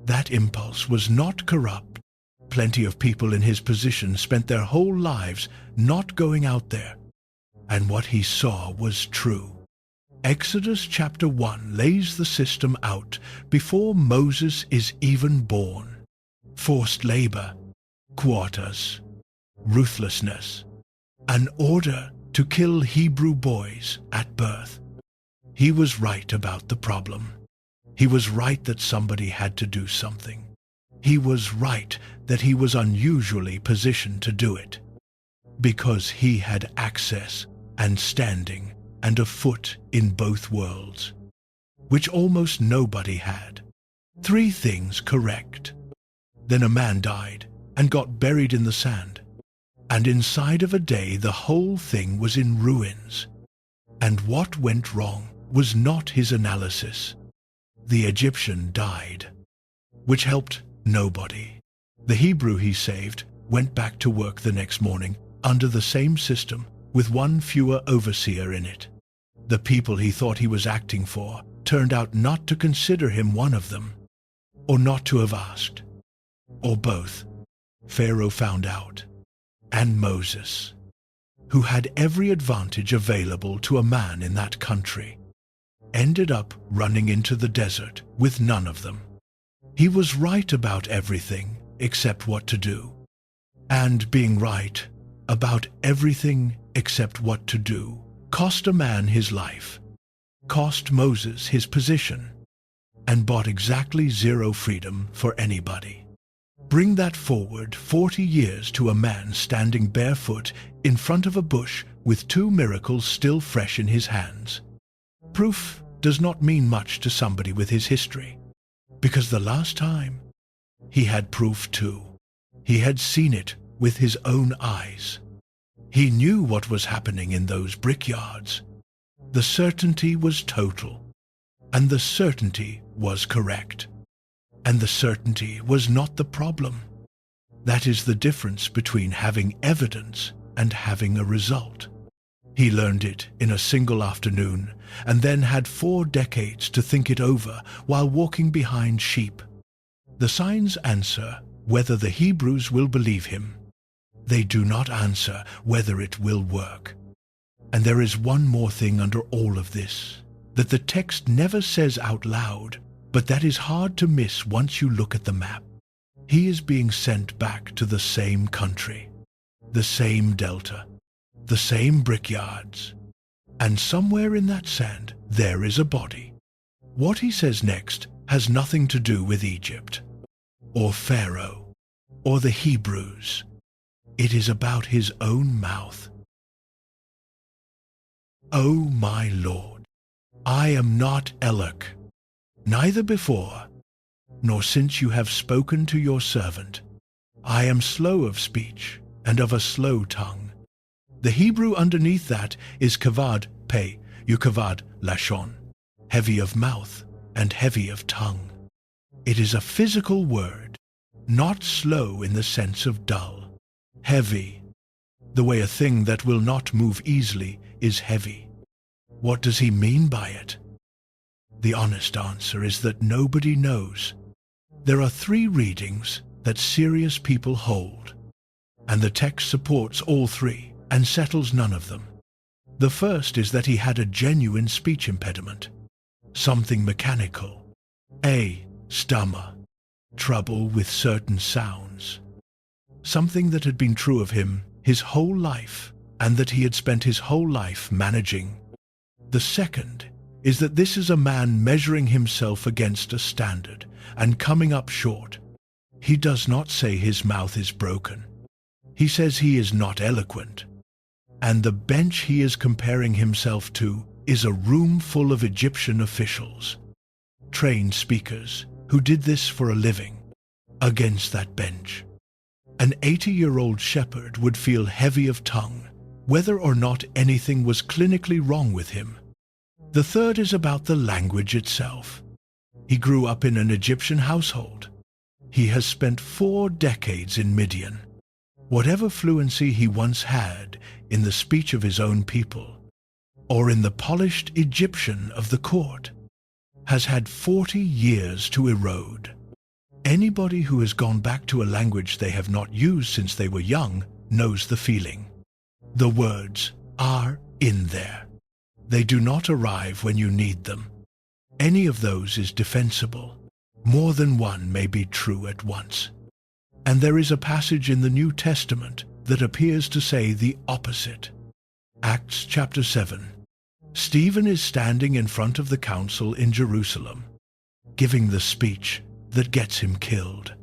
A: that impulse was not corrupt. Plenty of people in his position spent their whole lives not going out there, and what he saw was true. Exodus chapter 1 lays the system out before Moses is even born. Forced labor, quotas, ruthlessness, an order to kill Hebrew boys at birth. He was right about the problem. He was right that somebody had to do something. He was right that he was unusually positioned to do it, because he had access and standing and a foot in both worlds, which almost nobody had. 3 things correct. Then a man died and got buried in the sand, and inside of a day the whole thing was in ruins. And what went wrong was not his analysis. The Egyptian died, which helped nobody. The Hebrew he saved went back to work the next morning under the same system, with 1 fewer overseer in it. The people he thought he was acting for turned out not to consider him one of them, or not to have asked, or both. Pharaoh found out, and Moses, who had every advantage available to a man in that country. ended up running into the desert with none of them. He was right about everything except what to do. And being right about everything except what to do cost a man his life, cost Moses his position, and bought exactly zero freedom for anybody. Bring that forward 40 years to a man standing barefoot in front of a bush with 2 miracles still fresh in his hands. Proof does not mean much to somebody with his history, because the last time he had proof too. He had seen it with his own eyes. He knew what was happening in those brickyards. The certainty was total, and the certainty was correct. And the certainty was not the problem. That is the difference between having evidence and having a result. He learned it in a single afternoon, and then had 4 decades to think it over while walking behind sheep. The signs answer whether the Hebrews will believe him. They do not answer whether it will work. And there is one more thing under all of this, that the text never says out loud, but that is hard to miss once you look at the map. He is being sent back to the same country, the same delta, the same brickyards, and somewhere in that sand there is a body. What he says next has nothing to do with Egypt, or Pharaoh, or the Hebrews. It is about his own mouth. O my Lord, I am not Elok, neither before, nor since you have spoken to your servant. I am slow of speech, and of a slow tongue. The Hebrew underneath that is kavad pe, ukavad lashon, heavy of mouth and heavy of tongue. It is a physical word, not slow in the sense of dull. Heavy, the way a thing that will not move easily is heavy. What does he mean by it? The honest answer is that nobody knows. There are 3 readings that serious people hold, and the text supports all 3 and settles none of them. The first is that he had a genuine speech impediment, something mechanical, a stammer, trouble with certain sounds, something that had been true of him his whole life and that he had spent his whole life managing. The second is that this is a man measuring himself against a standard and coming up short. He does not say his mouth is broken. He says he is not eloquent. And the bench he is comparing himself to is a room full of Egyptian officials, trained speakers who did this for a living. Against that bench, an 80-year-old shepherd would feel heavy of tongue, whether or not anything was clinically wrong with him. The third is about the language itself. He grew up in an Egyptian household. He has spent 4 decades in Midian. Whatever fluency he once had in the speech of his own people, or in the polished Egyptian of the court, has had 40 years to erode. Anybody who has gone back to a language they have not used since they were young knows the feeling. The words are in there. They do not arrive when you need them. Any of those is defensible. More than one may be true at once. And there is a passage in the New Testament that appears to say the opposite. Acts chapter 7. Stephen is standing in front of the council in Jerusalem, giving the speech that gets him killed.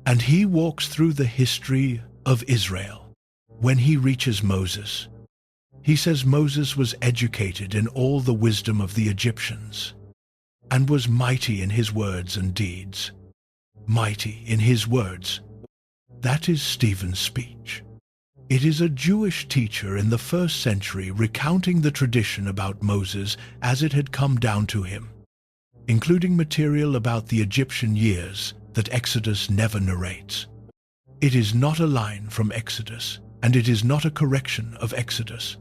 A: And he walks through the history of Israel. When he reaches Moses, he says Moses was educated in all the wisdom of the Egyptians, and was mighty in his words and deeds. Mighty in his words. That is Stephen's speech. It is a Jewish teacher in the 1st century recounting the tradition about Moses as it had come down to him, including material about the Egyptian years that Exodus never narrates. It is not a line from Exodus, and it is not a correction of Exodus.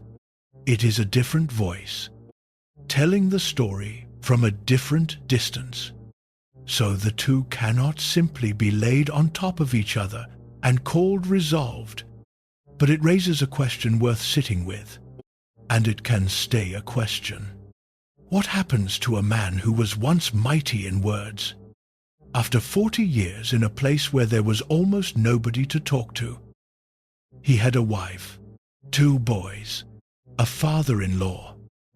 A: It is a different voice, telling the story from a different distance. So the two cannot simply be laid on top of each other and called resolved, but it raises a question worth sitting with, and it can stay a question. What happens to a man who was once mighty in words? After 40 years in a place where there was almost nobody to talk to. He had a wife, 2 boys, a father-in-law.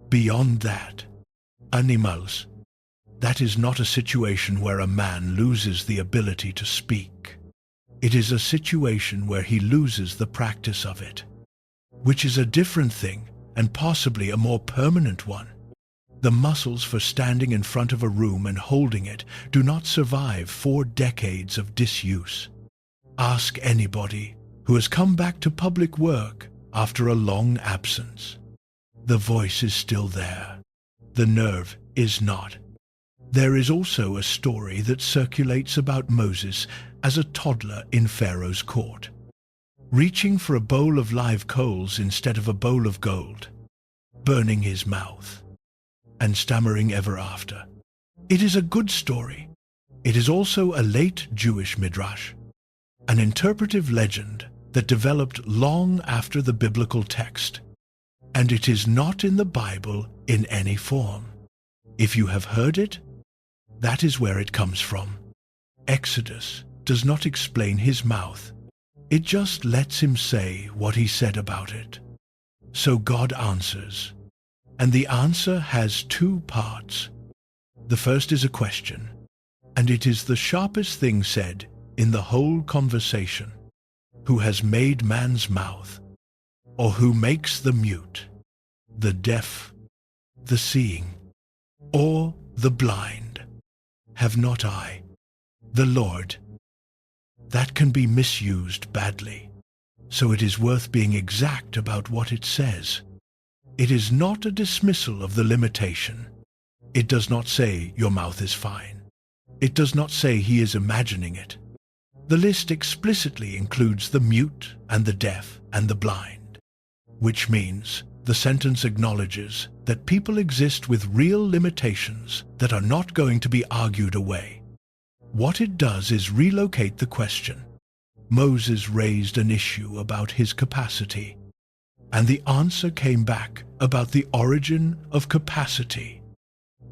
A: Beyond that, animals. That is not a situation where a man loses the ability to speak. It is a situation where he loses the practice of it, which is a different thing and possibly a more permanent one. The muscles for standing in front of a room and holding it do not survive 4 decades of disuse. Ask anybody who has come back to public work after a long absence. The voice is still there. The nerve is not. There is also a story that circulates about Moses as a toddler in Pharaoh's court, reaching for a bowl of live coals instead of a bowl of gold, burning his mouth, and stammering ever after. It is a good story. It is also a late Jewish midrash, an interpretive legend that developed long after the biblical text, and it is not in the Bible in any form. If you have heard it, that is where it comes from. Exodus does not explain his mouth. It just lets him say what he said about it. So God answers, and the answer has 2 parts. The first is a question, and it is the sharpest thing said in the whole conversation. Who has made man's mouth? Or who makes the mute, the deaf, the seeing, or the blind? Have not I, the Lord? That can be misused badly, so it is worth being exact about what it says. It is not a dismissal of the limitation. It does not say your mouth is fine. It does not say he is imagining it. The list explicitly includes the mute and the deaf and the blind, which means the sentence acknowledges that people exist with real limitations that are not going to be argued away. What it does is relocate the question. Moses raised an issue about his capacity, and the answer came back about the origin of capacity.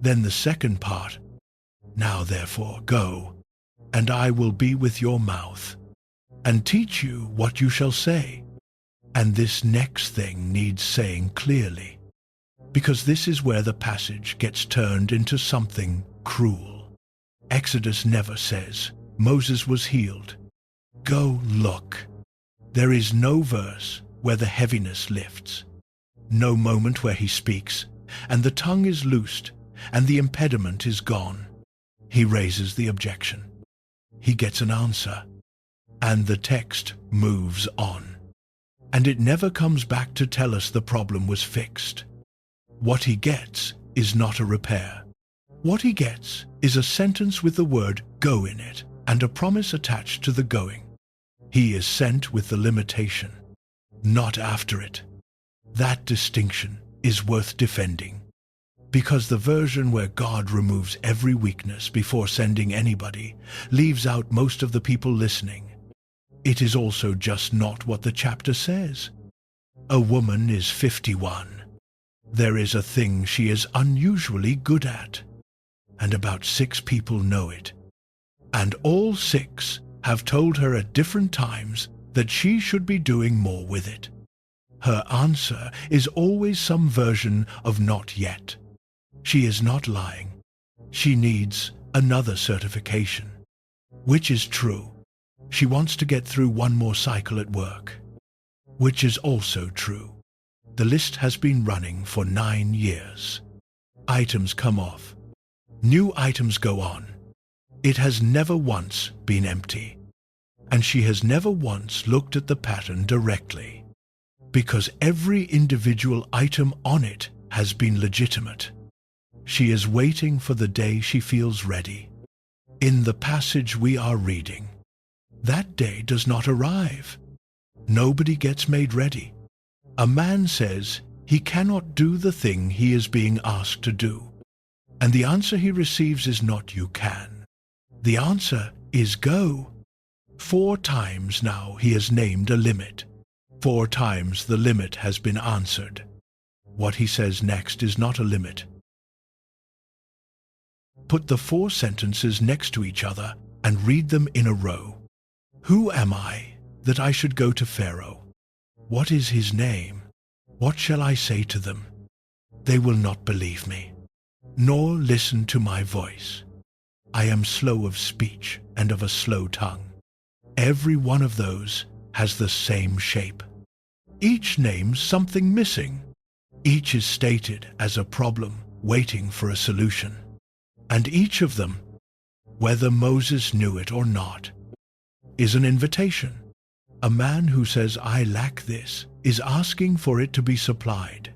A: Then the second part, now therefore go, and I will be with your mouth, and teach you what you shall say. And this next thing needs saying clearly, because this is where the passage gets turned into something cruel. Exodus never says, Moses was healed. Go look. There is no verse where the heaviness lifts, no moment where he speaks, and the tongue is loosed, and the impediment is gone. He raises the objection. He gets an answer, and the text moves on. And it never comes back to tell us the problem was fixed. What he gets is not a repair. What he gets is a sentence with the word go in it, and a promise attached to the going. He is sent with the limitation, not after it. That distinction is worth defending, because the version where God removes every weakness before sending anybody leaves out most of the people listening. It is also just not what the chapter says. A woman is 51. There is a thing she is unusually good at, and about 6 people know it. And all 6 have told her at different times that she should be doing more with it. Her answer is always some version of not yet. She is not lying. She needs another certification, which is true. She wants to get through one more cycle at work, which is also true. The list has been running for 9 years. Items come off. New items go on. It has never once been empty. And she has never once looked at the pattern directly, because every individual item on it has been legitimate. She is waiting for the day she feels ready. In the passage we are reading, that day does not arrive. Nobody gets made ready. A man says he cannot do the thing he is being asked to do, and the answer he receives is not you can. The answer is go. 4 times now he has named a limit. 4 times the limit has been answered. What he says next is not a limit. Put the 4 sentences next to each other and read them in a row. Who am I that I should go to Pharaoh? What is his name? What shall I say to them? They will not believe me, nor listen to my voice. I am slow of speech and of a slow tongue. Every one of those has the same shape. Each names something missing. Each is stated as a problem waiting for a solution. And each of them, whether Moses knew it or not, is an invitation. A man who says, I lack this, is asking for it to be supplied.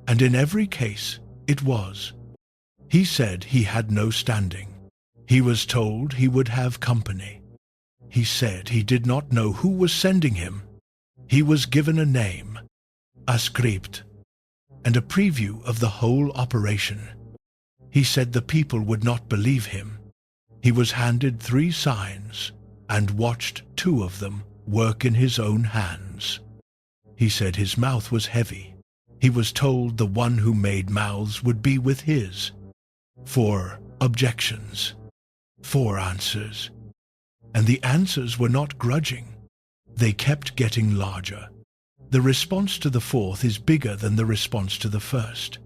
A: And in every case, it was. He said he had no standing. He was told he would have company. He said he did not know who was sending him. He was given a name, a script, and a preview of the whole operation. He said the people would not believe him. He was handed 3 signs and watched 2 of them work in his own hands. He said his mouth was heavy. He was told the one who made mouths would be with his. 4 objections, 4 answers. And the answers were not grudging. They kept getting larger. The response to the 4th is bigger than the response to the 1st.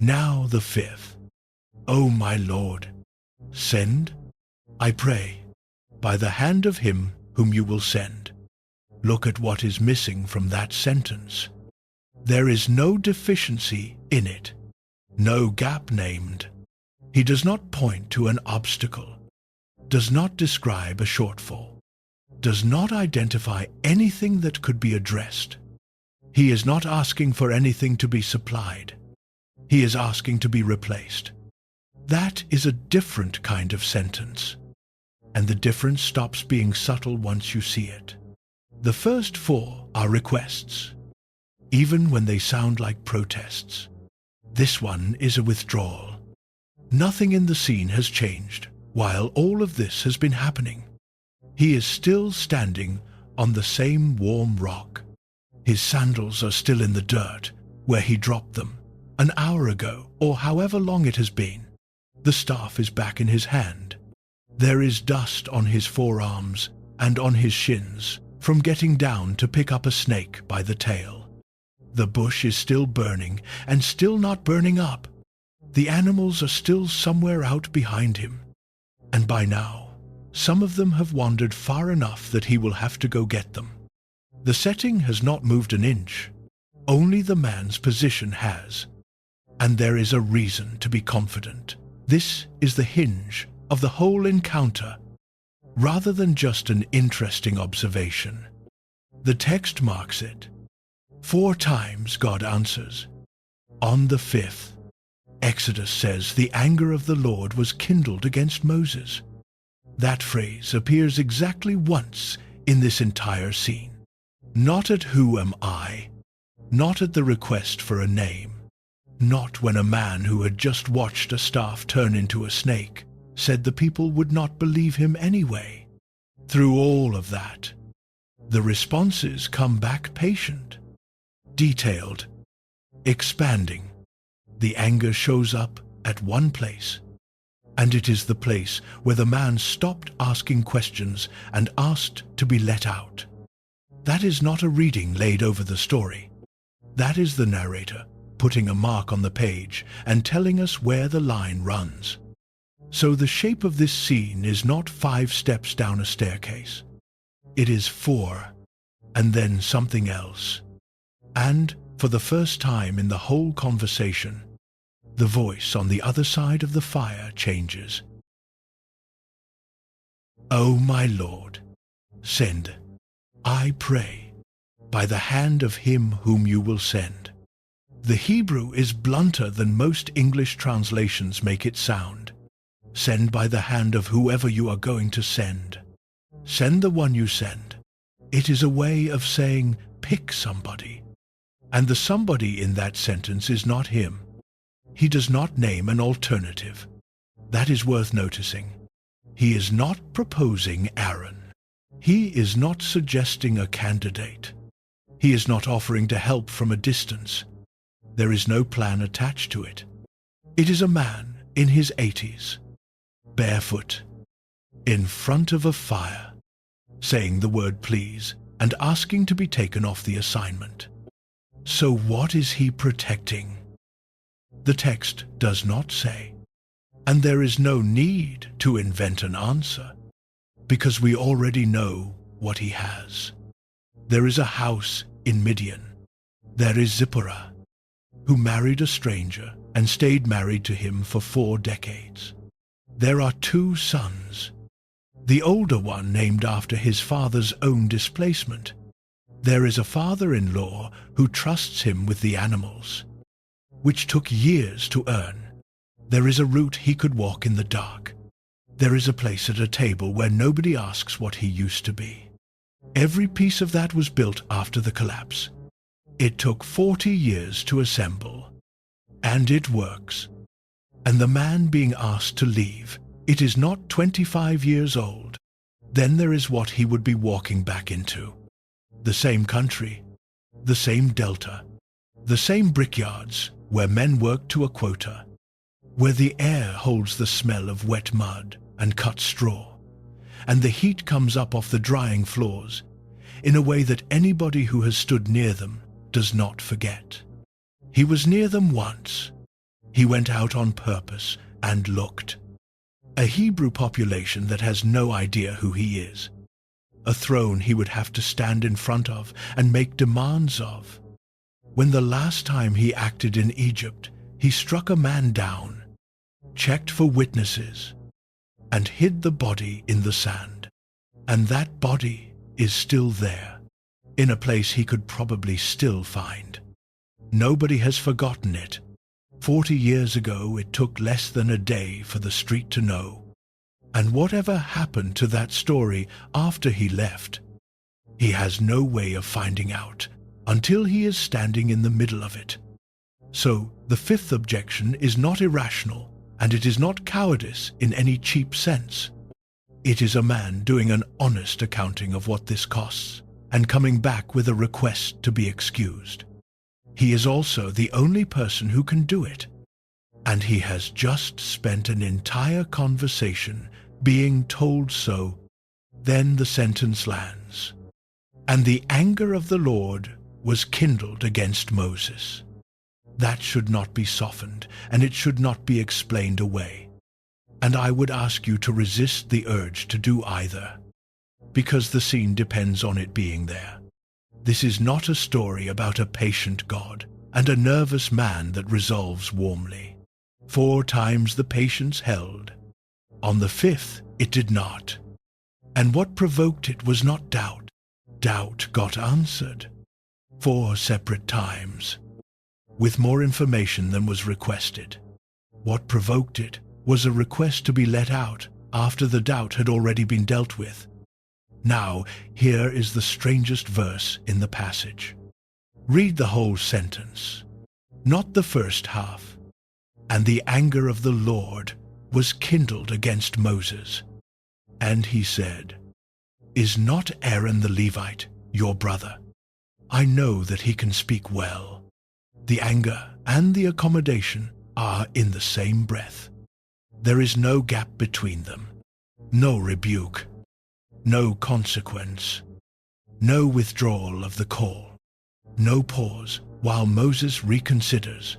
A: Now the 5th. O my Lord, send, I pray, by the hand of him whom you will send. Look at what is missing from that sentence. There is no deficiency in it, no gap named. He does not point to an obstacle, does not describe a shortfall, does not identify anything that could be addressed. He is not asking for anything to be supplied. He is asking to be replaced. That is a different kind of sentence, and the difference stops being subtle once you see it. The first 4 are requests, even when they sound like protests. This one is a withdrawal. Nothing in the scene has changed while all of this has been happening. He is still standing on the same warm rock. His sandals are still in the dirt where he dropped them an hour ago, or however long it has been. The staff is back in his hand. There is dust on his forearms and on his shins from getting down to pick up a snake by the tail. The bush is still burning and still not burning up. The animals are still somewhere out behind him. And by now, some of them have wandered far enough that he will have to go get them. The setting has not moved an inch. Only the man's position has. And there is a reason to be confident. This is the hinge of the whole encounter, rather than just an interesting observation. The text marks it. 4 times God answers. On the 5th, Exodus says the anger of the Lord was kindled against Moses. That phrase appears exactly once in this entire scene. Not at who am I, not at the request for a name, not when a man who had just watched a staff turn into a snake said the people would not believe him anyway. Through all of that, the responses come back patient, detailed, expanding. The anger shows up at one place, and it is the place where the man stopped asking questions and asked to be let out. That is not a reading laid over the story. That is the narrator putting a mark on the page and telling us where the line runs. So the shape of this scene is not 5 steps down a staircase. It is 4, and then something else. And, for the first time in the whole conversation, the voice on the other side of the fire changes. O my Lord, send, I pray, by the hand of him whom you will send. The Hebrew is blunter than most English translations make it sound. Send by the hand of whoever you are going to send. Send the one you send. It is a way of saying, pick somebody. And the somebody in that sentence is not him. He does not name an alternative. That is worth noticing. He is not proposing Aaron. He is not suggesting a candidate. He is not offering to help from a distance. There is no plan attached to it. It is a man in his 80s, barefoot, in front of a fire, saying the word please and asking to be taken off the assignment. So what is he protecting? The text does not say, and there is no need to invent an answer, because we already know what he has. There is a house in Midian. There is Zipporah, who married a stranger and stayed married to him for 4 decades. There are 2 sons, the older one named after his father's own displacement. There is a father-in-law who trusts him with the animals, which took years to earn. There is a route he could walk in the dark. There is a place at a table where nobody asks what he used to be. Every piece of that was built after the collapse. It took 40 years to assemble, and it works. And the man being asked to leave, it is not 25 years old. Then there is what he would be walking back into. The same country, the same delta, the same brickyards where men work to a quota, where the air holds the smell of wet mud and cut straw, and the heat comes up off the drying floors in a way that anybody who has stood near them does not forget. He was near them once. He went out on purpose and looked. A Hebrew population that has no idea who he is. A throne he would have to stand in front of and make demands of. When the last time he acted in Egypt, he struck a man down, checked for witnesses, and hid the body in the sand. And that body is still there, in a place he could probably still find. Nobody has forgotten it. 40 years ago, it took less than a day for the street to know. And whatever happened to that story after he left, he has no way of finding out until he is standing in the middle of it. So the 5th objection is not irrational, and it is not cowardice in any cheap sense. It is a man doing an honest accounting of what this costs and coming back with a request to be excused. He is also the only person who can do it, and he has just spent an entire conversation being told so. Then the sentence lands, "And the anger of the Lord was kindled against Moses." That should not be softened, and it should not be explained away. And I would ask you to resist the urge to do either, because the scene depends on it being there. This is not a story about a patient God and a nervous man that resolves warmly. 4 times the patience held. On the 5th, it did not. And what provoked it was not doubt. Doubt got answered 4 separate times, with more information than was requested. What provoked it was a request to be let out after the doubt had already been dealt with. Now, here is the strangest verse in the passage. Read the whole sentence, not the first half. "And the anger of the Lord was kindled against Moses. And he said, Is not Aaron the Levite your brother? I know that he can speak well." The anger and the accommodation are in the same breath. There is no gap between them, no rebuke, no consequence, no withdrawal of the call, no pause while Moses reconsiders.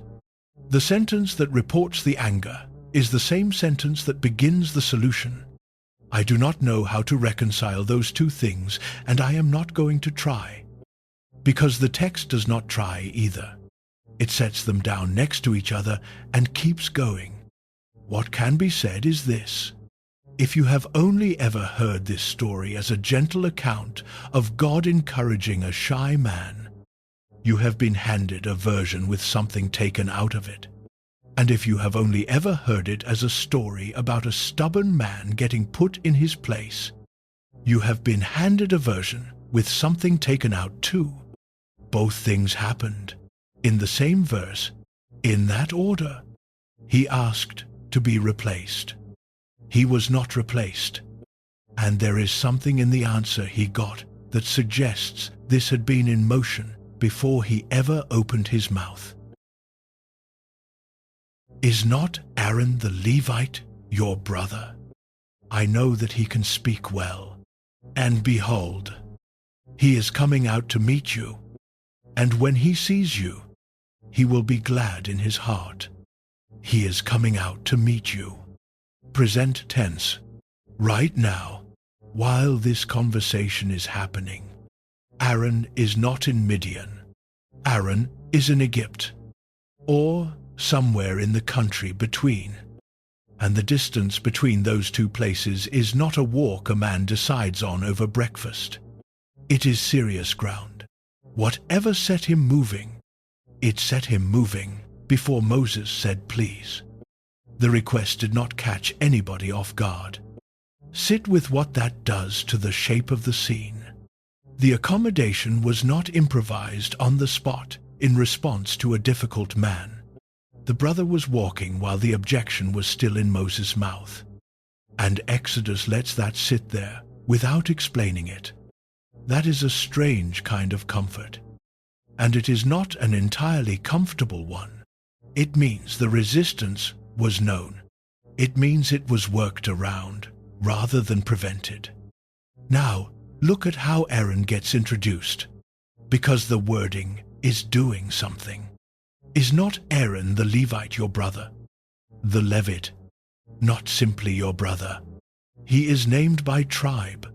A: The sentence that reports the anger is the same sentence that begins the solution. I do not know how to reconcile those 2 things, and I am not going to try, because the text does not try either. It sets them down next to each other and keeps going. What can be said is this: if you have only ever heard this story as a gentle account of God encouraging a shy man, you have been handed a version with something taken out of it. And if you have only ever heard it as a story about a stubborn man getting put in his place, you have been handed a version with something taken out too. Both things happened in the same verse, in that order. He asked to be replaced. He was not replaced. And there is something in the answer he got that suggests this had been in motion before he ever opened his mouth. Is not Aaron the Levite your brother? I know that he can speak well. And behold, he is coming out to meet you, and when he sees you, he will be glad in his heart. He is coming out to meet you. Present tense. Right now, while this conversation is happening, Aaron is not in Midian. Aaron is in Egypt, or somewhere in the country between. And the distance between those two places is not a walk a man decides on over breakfast. It is serious ground. Whatever set him moving, it set him moving before Moses said please. The request did not catch anybody off guard. Sit with what that does to the shape of the scene. The accommodation was not improvised on the spot in response to a difficult man. The brother was walking while the objection was still in Moses' mouth. And Exodus lets that sit there without explaining it. That is a strange kind of comfort. And it is not an entirely comfortable one. It means the resistance was known. It means it was worked around rather than prevented. Now, look at how Aaron gets introduced, because the wording is doing something. Is not Aaron the Levite your brother? The Levite, not simply your brother. He is named by tribe,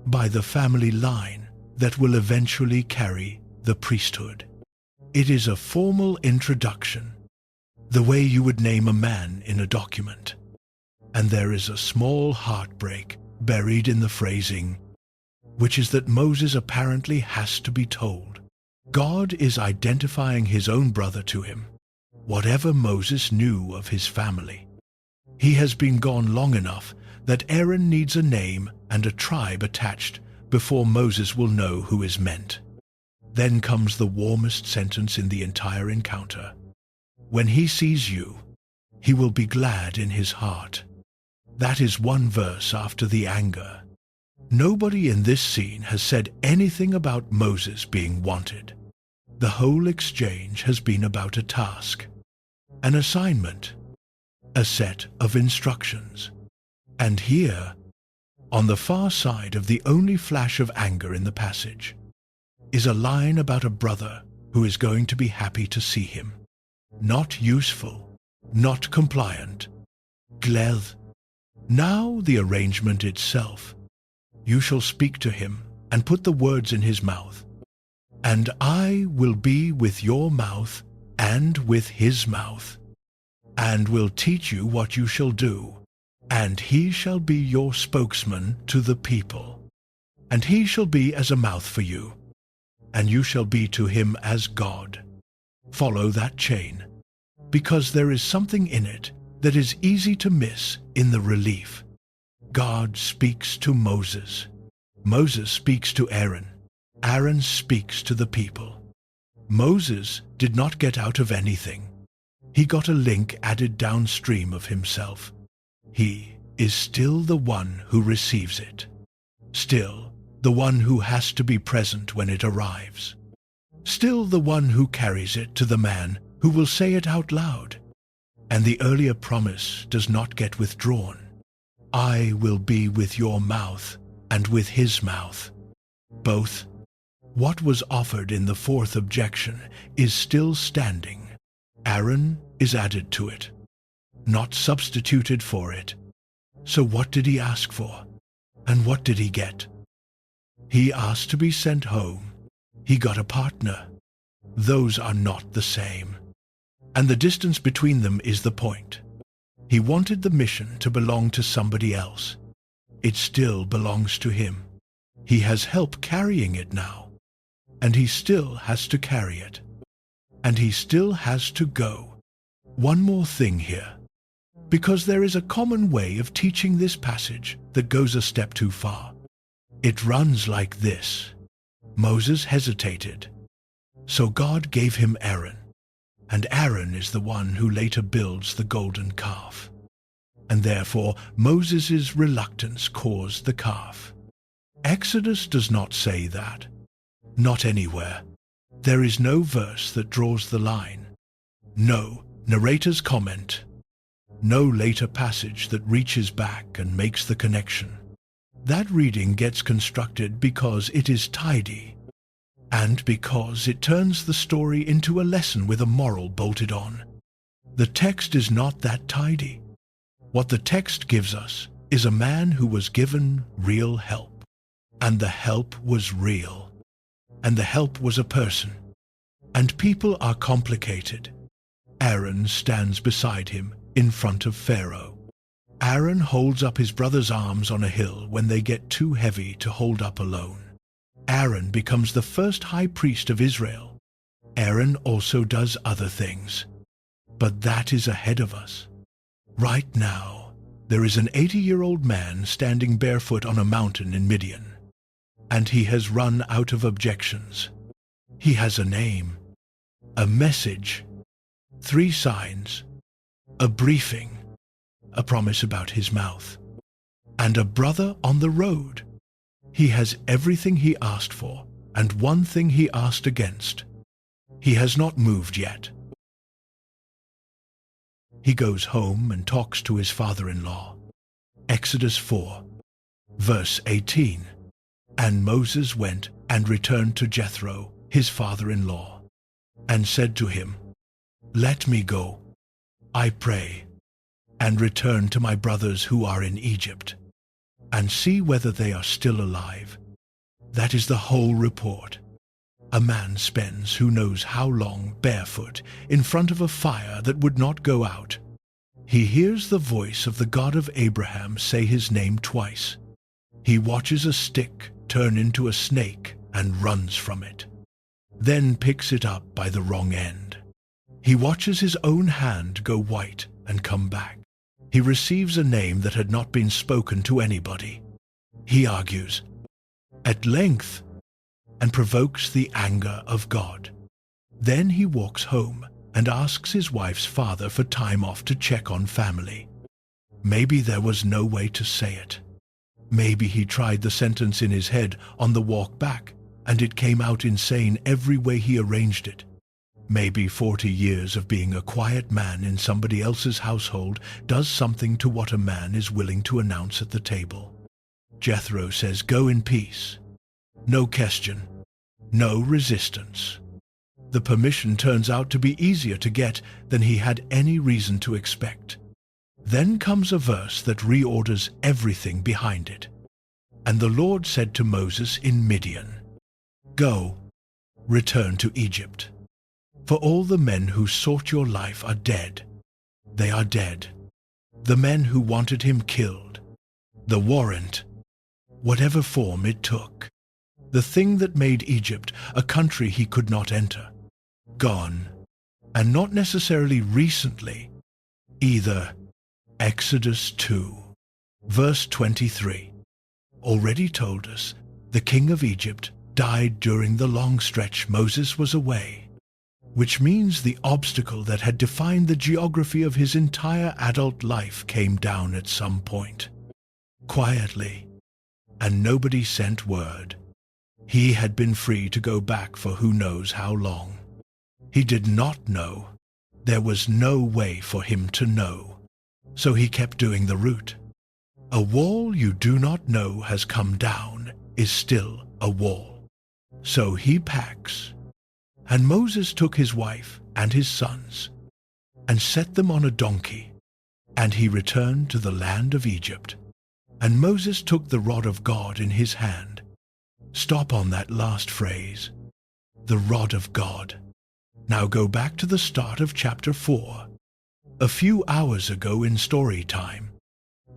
A: by the family line that will eventually carry the priesthood. It is a formal introduction, the way you would name a man in a document. And there is a small heartbreak buried in the phrasing, which is that Moses apparently has to be told. God is identifying his own brother to him, whatever Moses knew of his family. He has been gone long enough that Aaron needs a name and a tribe attached before Moses will know who is meant. Then comes the warmest sentence in the entire encounter. When he sees you, he will be glad in his heart. That is one verse after the anger. Nobody in this scene has said anything about Moses being wanted. The whole exchange has been about a task, an assignment, a set of instructions. And here, on the far side of the only flash of anger in the passage, is a line about a brother who is going to be happy to see him. Not useful, not compliant, glad. Now the arrangement itself. You shall speak to him and put the words in his mouth, and I will be with your mouth and with his mouth, and will teach you what you shall do, and he shall be your spokesman to the people, and he shall be as a mouth for you, and you shall be to him as God. Follow that chain, because there is something in it that is easy to miss in the relief. God speaks to Moses. Moses speaks to Aaron. Aaron speaks to the people. Moses did not get out of anything. He got a link added downstream of himself. He is still the one who receives it. Still the one who has to be present when it arrives. Still the one who carries it to the man who will say it out loud. And the earlier promise does not get withdrawn. I will be with your mouth and with his mouth. Both. What was offered in the fourth objection is still standing. Aaron is added to it, not substituted for it. So what did he ask for? And what did he get? He asked to be sent home. He got a partner. Those are not the same. And the distance between them is the point. He wanted the mission to belong to somebody else. It still belongs to him. He has help carrying it now. And he still has to carry it. And he still has to go. One more thing here. Because there is a common way of teaching this passage that goes a step too far. It runs like this. Moses hesitated. So God gave him Aaron. And Aaron is the one who later builds the golden calf. And therefore Moses' reluctance caused the calf. Exodus does not say that. Not anywhere. There is no verse that draws the line. No, Narrator's comment. No later passage that reaches back and makes the connection. That reading gets constructed because it is tidy, and because it turns the story into a lesson with a moral bolted on. The text is not that tidy. What the text gives us is a man who was given real help, and the help was real, and the help was a person. And people are complicated. Aaron stands beside him in front of Pharaoh. Aaron holds up his brother's arms on a hill when they get too heavy to hold up alone. Aaron becomes the first high priest of Israel. Aaron also does other things, but that is ahead of us. Right now, there is an 80-year-old man standing barefoot on a mountain in Midian, and he has run out of objections. He has a name, a message, 3 signs, a briefing, a promise about his mouth, and a brother on the road. He has everything he asked for, and one thing he asked against. He has not moved yet. He goes home and talks to his father-in-law. Exodus 4, verse 18. And Moses went and returned to Jethro, his father-in-law, and said to him, Let me go, I pray, and return to my brothers who are in Egypt, and see whether they are still alive. That is the whole report. A man spends who knows how long barefoot in front of a fire that would not go out. He hears the voice of the God of Abraham say his name twice. He watches a stick turn into a snake and runs from it, then picks it up by the wrong end. He watches his own hand go white and come back. He receives a name that had not been spoken to anybody. He argues at length and provokes the anger of God. Then he walks home and asks his wife's father for time off to check on family. Maybe there was no way to say it. Maybe he tried the sentence in his head on the walk back, and it came out insane every way he arranged it. Maybe 40 years of being a quiet man in somebody else's household does something to what a man is willing to announce at the table. Jethro says, Go in peace. No question, no resistance. The permission turns out to be easier to get than he had any reason to expect. Then comes a verse that reorders everything behind it. And the Lord said to Moses in Midian, Go, return to Egypt. For all the men who sought your life are dead. They are dead. The men who wanted him killed. The warrant, whatever form it took. The thing that made Egypt a country he could not enter. Gone. And not necessarily recently, either. Exodus 2, verse 23, already told us the king of Egypt died during the long stretch Moses was away, which means the obstacle that had defined the geography of his entire adult life came down at some point. Quietly, and nobody sent word. He had been free to go back for who knows how long. He did not know. There was no way for him to know. So he kept doing the route. A wall you do not know has come down is still a wall. So he packs. And Moses took his wife and his sons and set them on a donkey, and he returned to the land of Egypt. And Moses took the rod of God in his hand. Stop on that last phrase, the rod of God. Now go back to the start of chapter 4. A few hours ago in story time,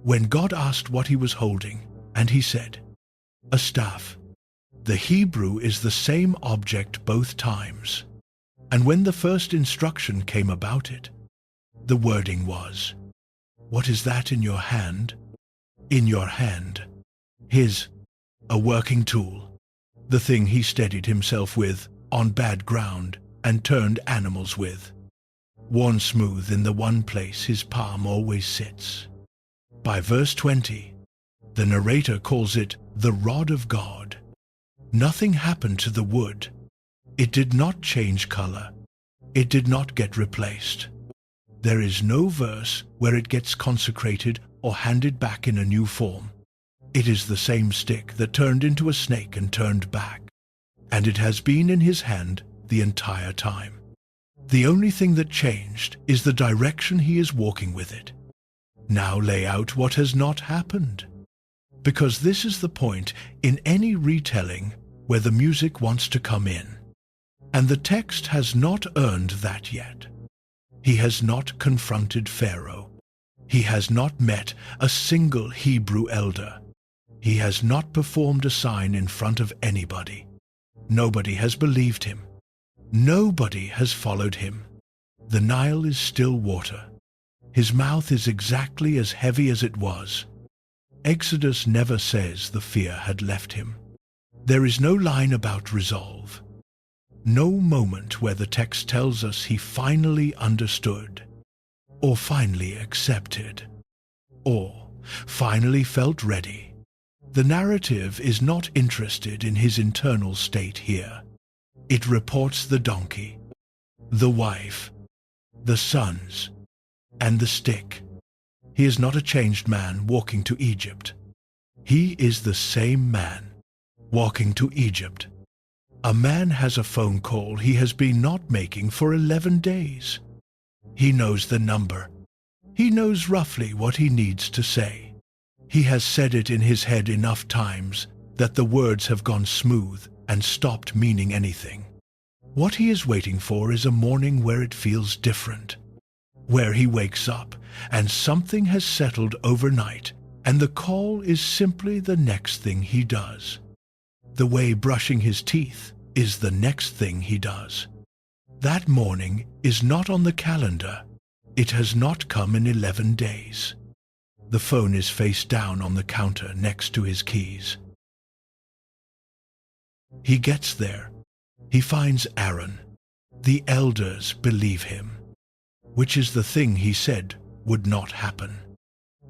A: when God asked what he was holding, and he said, a staff. The Hebrew is the same object both times, and when the first instruction came about it, the wording was, What is that in your hand? In your hand. His, a working tool, the thing he steadied himself with on bad ground and turned animals with. Worn smooth in the one place his palm always sits. By verse 20, the narrator calls it the rod of God. Nothing happened to the wood. It did not change color. It did not get replaced. There is no verse where it gets consecrated or handed back in a new form. It is the same stick that turned into a snake and turned back, and it has been in his hand the entire time. The only thing that changed is the direction he is walking with it. Now lay out what has not happened, because this is the point in any retelling where the music wants to come in, and the text has not earned that yet. He has not confronted Pharaoh. He has not met a single Hebrew elder. He has not performed a sign in front of anybody. Nobody has believed him. Nobody has followed him. The Nile is still water. His mouth is exactly as heavy as it was. Exodus never says the fear had left him. There is no line about resolve. No moment where the text tells us he finally understood, or finally accepted, or finally felt ready. The narrative is not interested in his internal state here. It reports the donkey, the wife, the sons, and the stick. He is not a changed man walking to Egypt. He is the same man walking to Egypt. A man has a phone call he has been not making for 11 days. He knows the number. He knows roughly what he needs to say. He has said it in his head enough times that the words have gone smooth and stopped meaning anything. What he is waiting for is a morning where it feels different, where he wakes up and something has settled overnight, and the call is simply the next thing he does. The way brushing his teeth is the next thing he does. That morning is not on the calendar. It has not come in 11 days. The phone is face down on the counter next to his keys. He gets there. He finds Aaron. The elders believe him, which is the thing he said would not happen.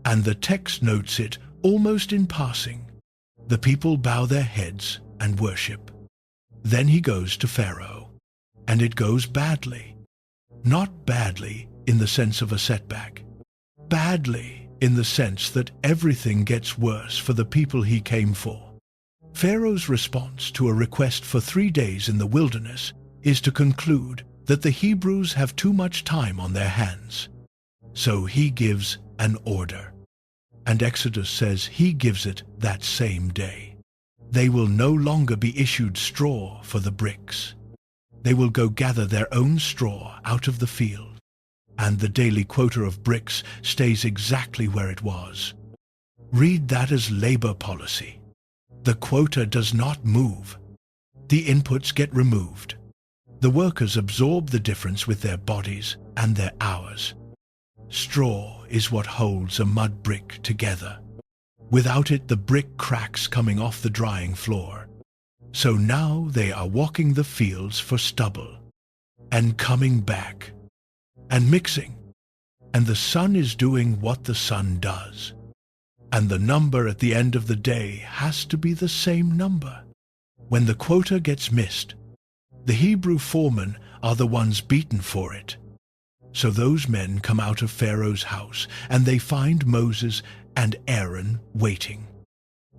A: And the text notes it almost in passing. The people bow their heads and worship. Then he goes to Pharaoh, and it goes badly. Not badly in the sense of a setback. Badly in the sense that everything gets worse for the people he came for. Pharaoh's response to a request for 3 days in the wilderness is to conclude that the Hebrews have too much time on their hands. So he gives an order. And Exodus says he gives it that same day. They will no longer be issued straw for the bricks. They will go gather their own straw out of the field, and the daily quota of bricks stays exactly where it was. Read that as labor policy. The quota does not move. The inputs get removed. The workers absorb the difference with their bodies and their hours. Straw is what holds a mud brick together. Without it, the brick cracks coming off the drying floor. So now they are walking the fields for stubble, and coming back, and mixing. And the sun is doing what the sun does. And the number at the end of the day has to be the same number. When the quota gets missed, the Hebrew foremen are the ones beaten for it. So those men come out of Pharaoh's house, and they find Moses and Aaron waiting.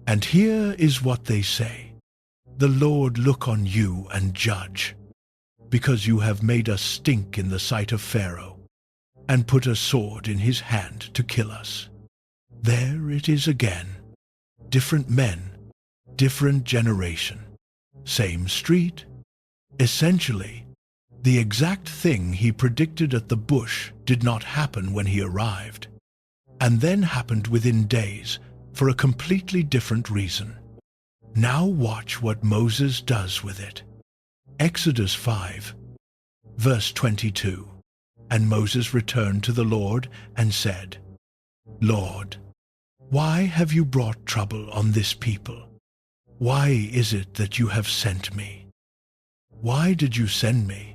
A: And here is what they say: "The Lord look on you and judge, because you have made us stink in the sight of Pharaoh, and put a sword in his hand to kill us." There it is again. Different men, different generation, same street. Essentially, the exact thing he predicted at the bush did not happen when he arrived, and then happened within days for a completely different reason. Now watch what Moses does with it. Exodus 5, verse 22. And Moses returned to the Lord and said, "Lord, why have you brought trouble on this people? Why is it that you have sent me? Why did you send me?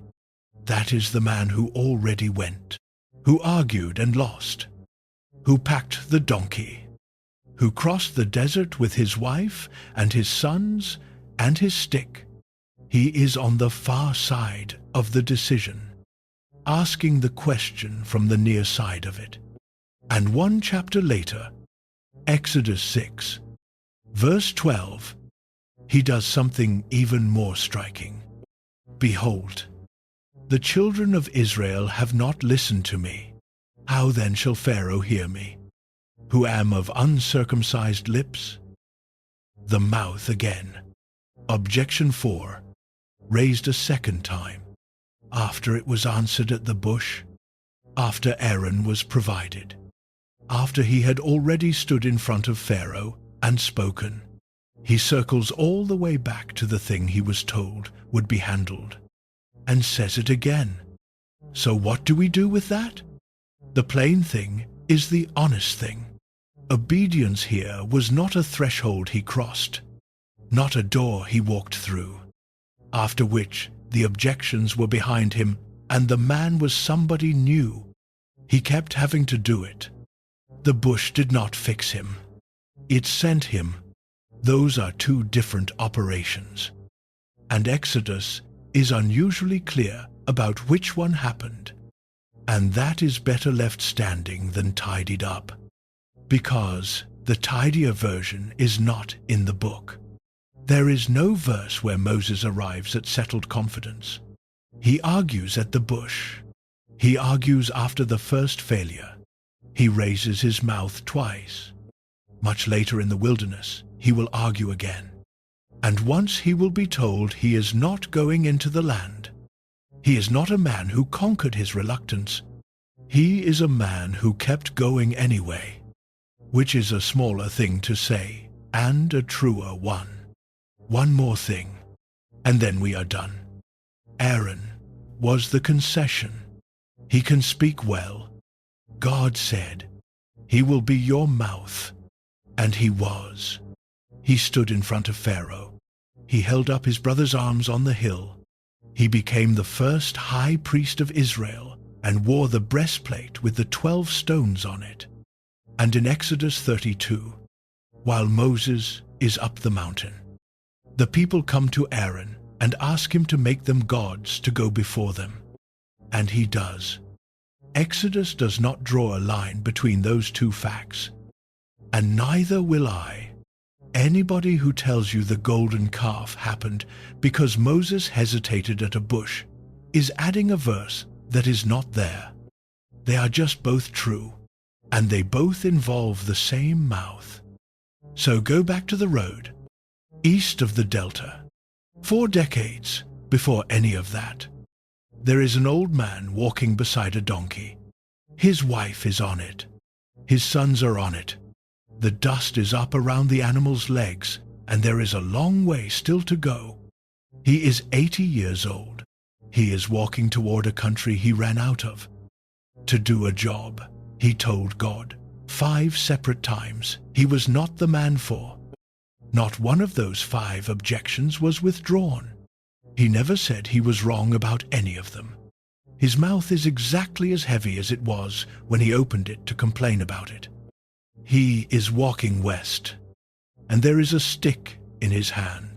A: That is the man who already went, who argued and lost, who packed the donkey, who crossed the desert with his wife and his sons and his stick. He is on the far side of the decision. asking the question from the near side of it. And one chapter later, Exodus 6, verse 12, he does something even more striking. Behold, the children of Israel have not listened to me. How then shall Pharaoh hear me, who am of uncircumcised lips? The mouth again. Objection 4, raised a second time, after it was answered at the bush, after Aaron was provided, after he had already stood in front of Pharaoh and spoken. He circles all the way back to the thing he was told would be handled, and says it again. So what do we do with that? The plain thing is the honest thing. Obedience here was not a threshold he crossed, not a door he walked through, after which the objections were behind him and the man was somebody new. He kept having to do it. The bush did not fix him. It sent him. Those are two different operations. And Exodus is unusually clear about which one happened, and that is better left standing than tidied up, because the tidier version is not in the book. There is no verse where Moses arrives at settled confidence. He argues at the bush. He argues after the first failure. He raises his mouth twice. Much later in the wilderness, he will argue again. And once he will be told he is not going into the land. He is not a man who conquered his reluctance. He is a man who kept going anyway, which is a smaller thing to say, and a truer one. One more thing, and then we are done. Aaron was the concession. He can speak well. God said, "He will be your mouth." And he was. He stood in front of Pharaoh. He held up his brother's arms on the hill. He became the first high priest of Israel and wore the breastplate with the 12 stones on it. And in Exodus 32, while Moses is up the mountain, the people come to Aaron and ask him to make them gods to go before them. And he does. Exodus does not draw a line between those two facts. And neither will I. Anybody who tells you the golden calf happened because Moses hesitated at a bush is adding a verse that is not there. They are just both true, and they both involve the same mouth. So go back to the road, east of the Delta. 4 decades before any of that, there is an old man walking beside a donkey. His wife is on it. His sons are on it. The dust is up around the animal's legs, and there is a long way still to go. He is 80 years old. He is walking toward a country he ran out of. To do a job, he told God 5 separate times he was not the man for. Not one of those 5 objections was withdrawn. He never said he was wrong about any of them. His mouth is exactly as heavy as it was when he opened it to complain about it. He is walking west, and there is a stick in his hand.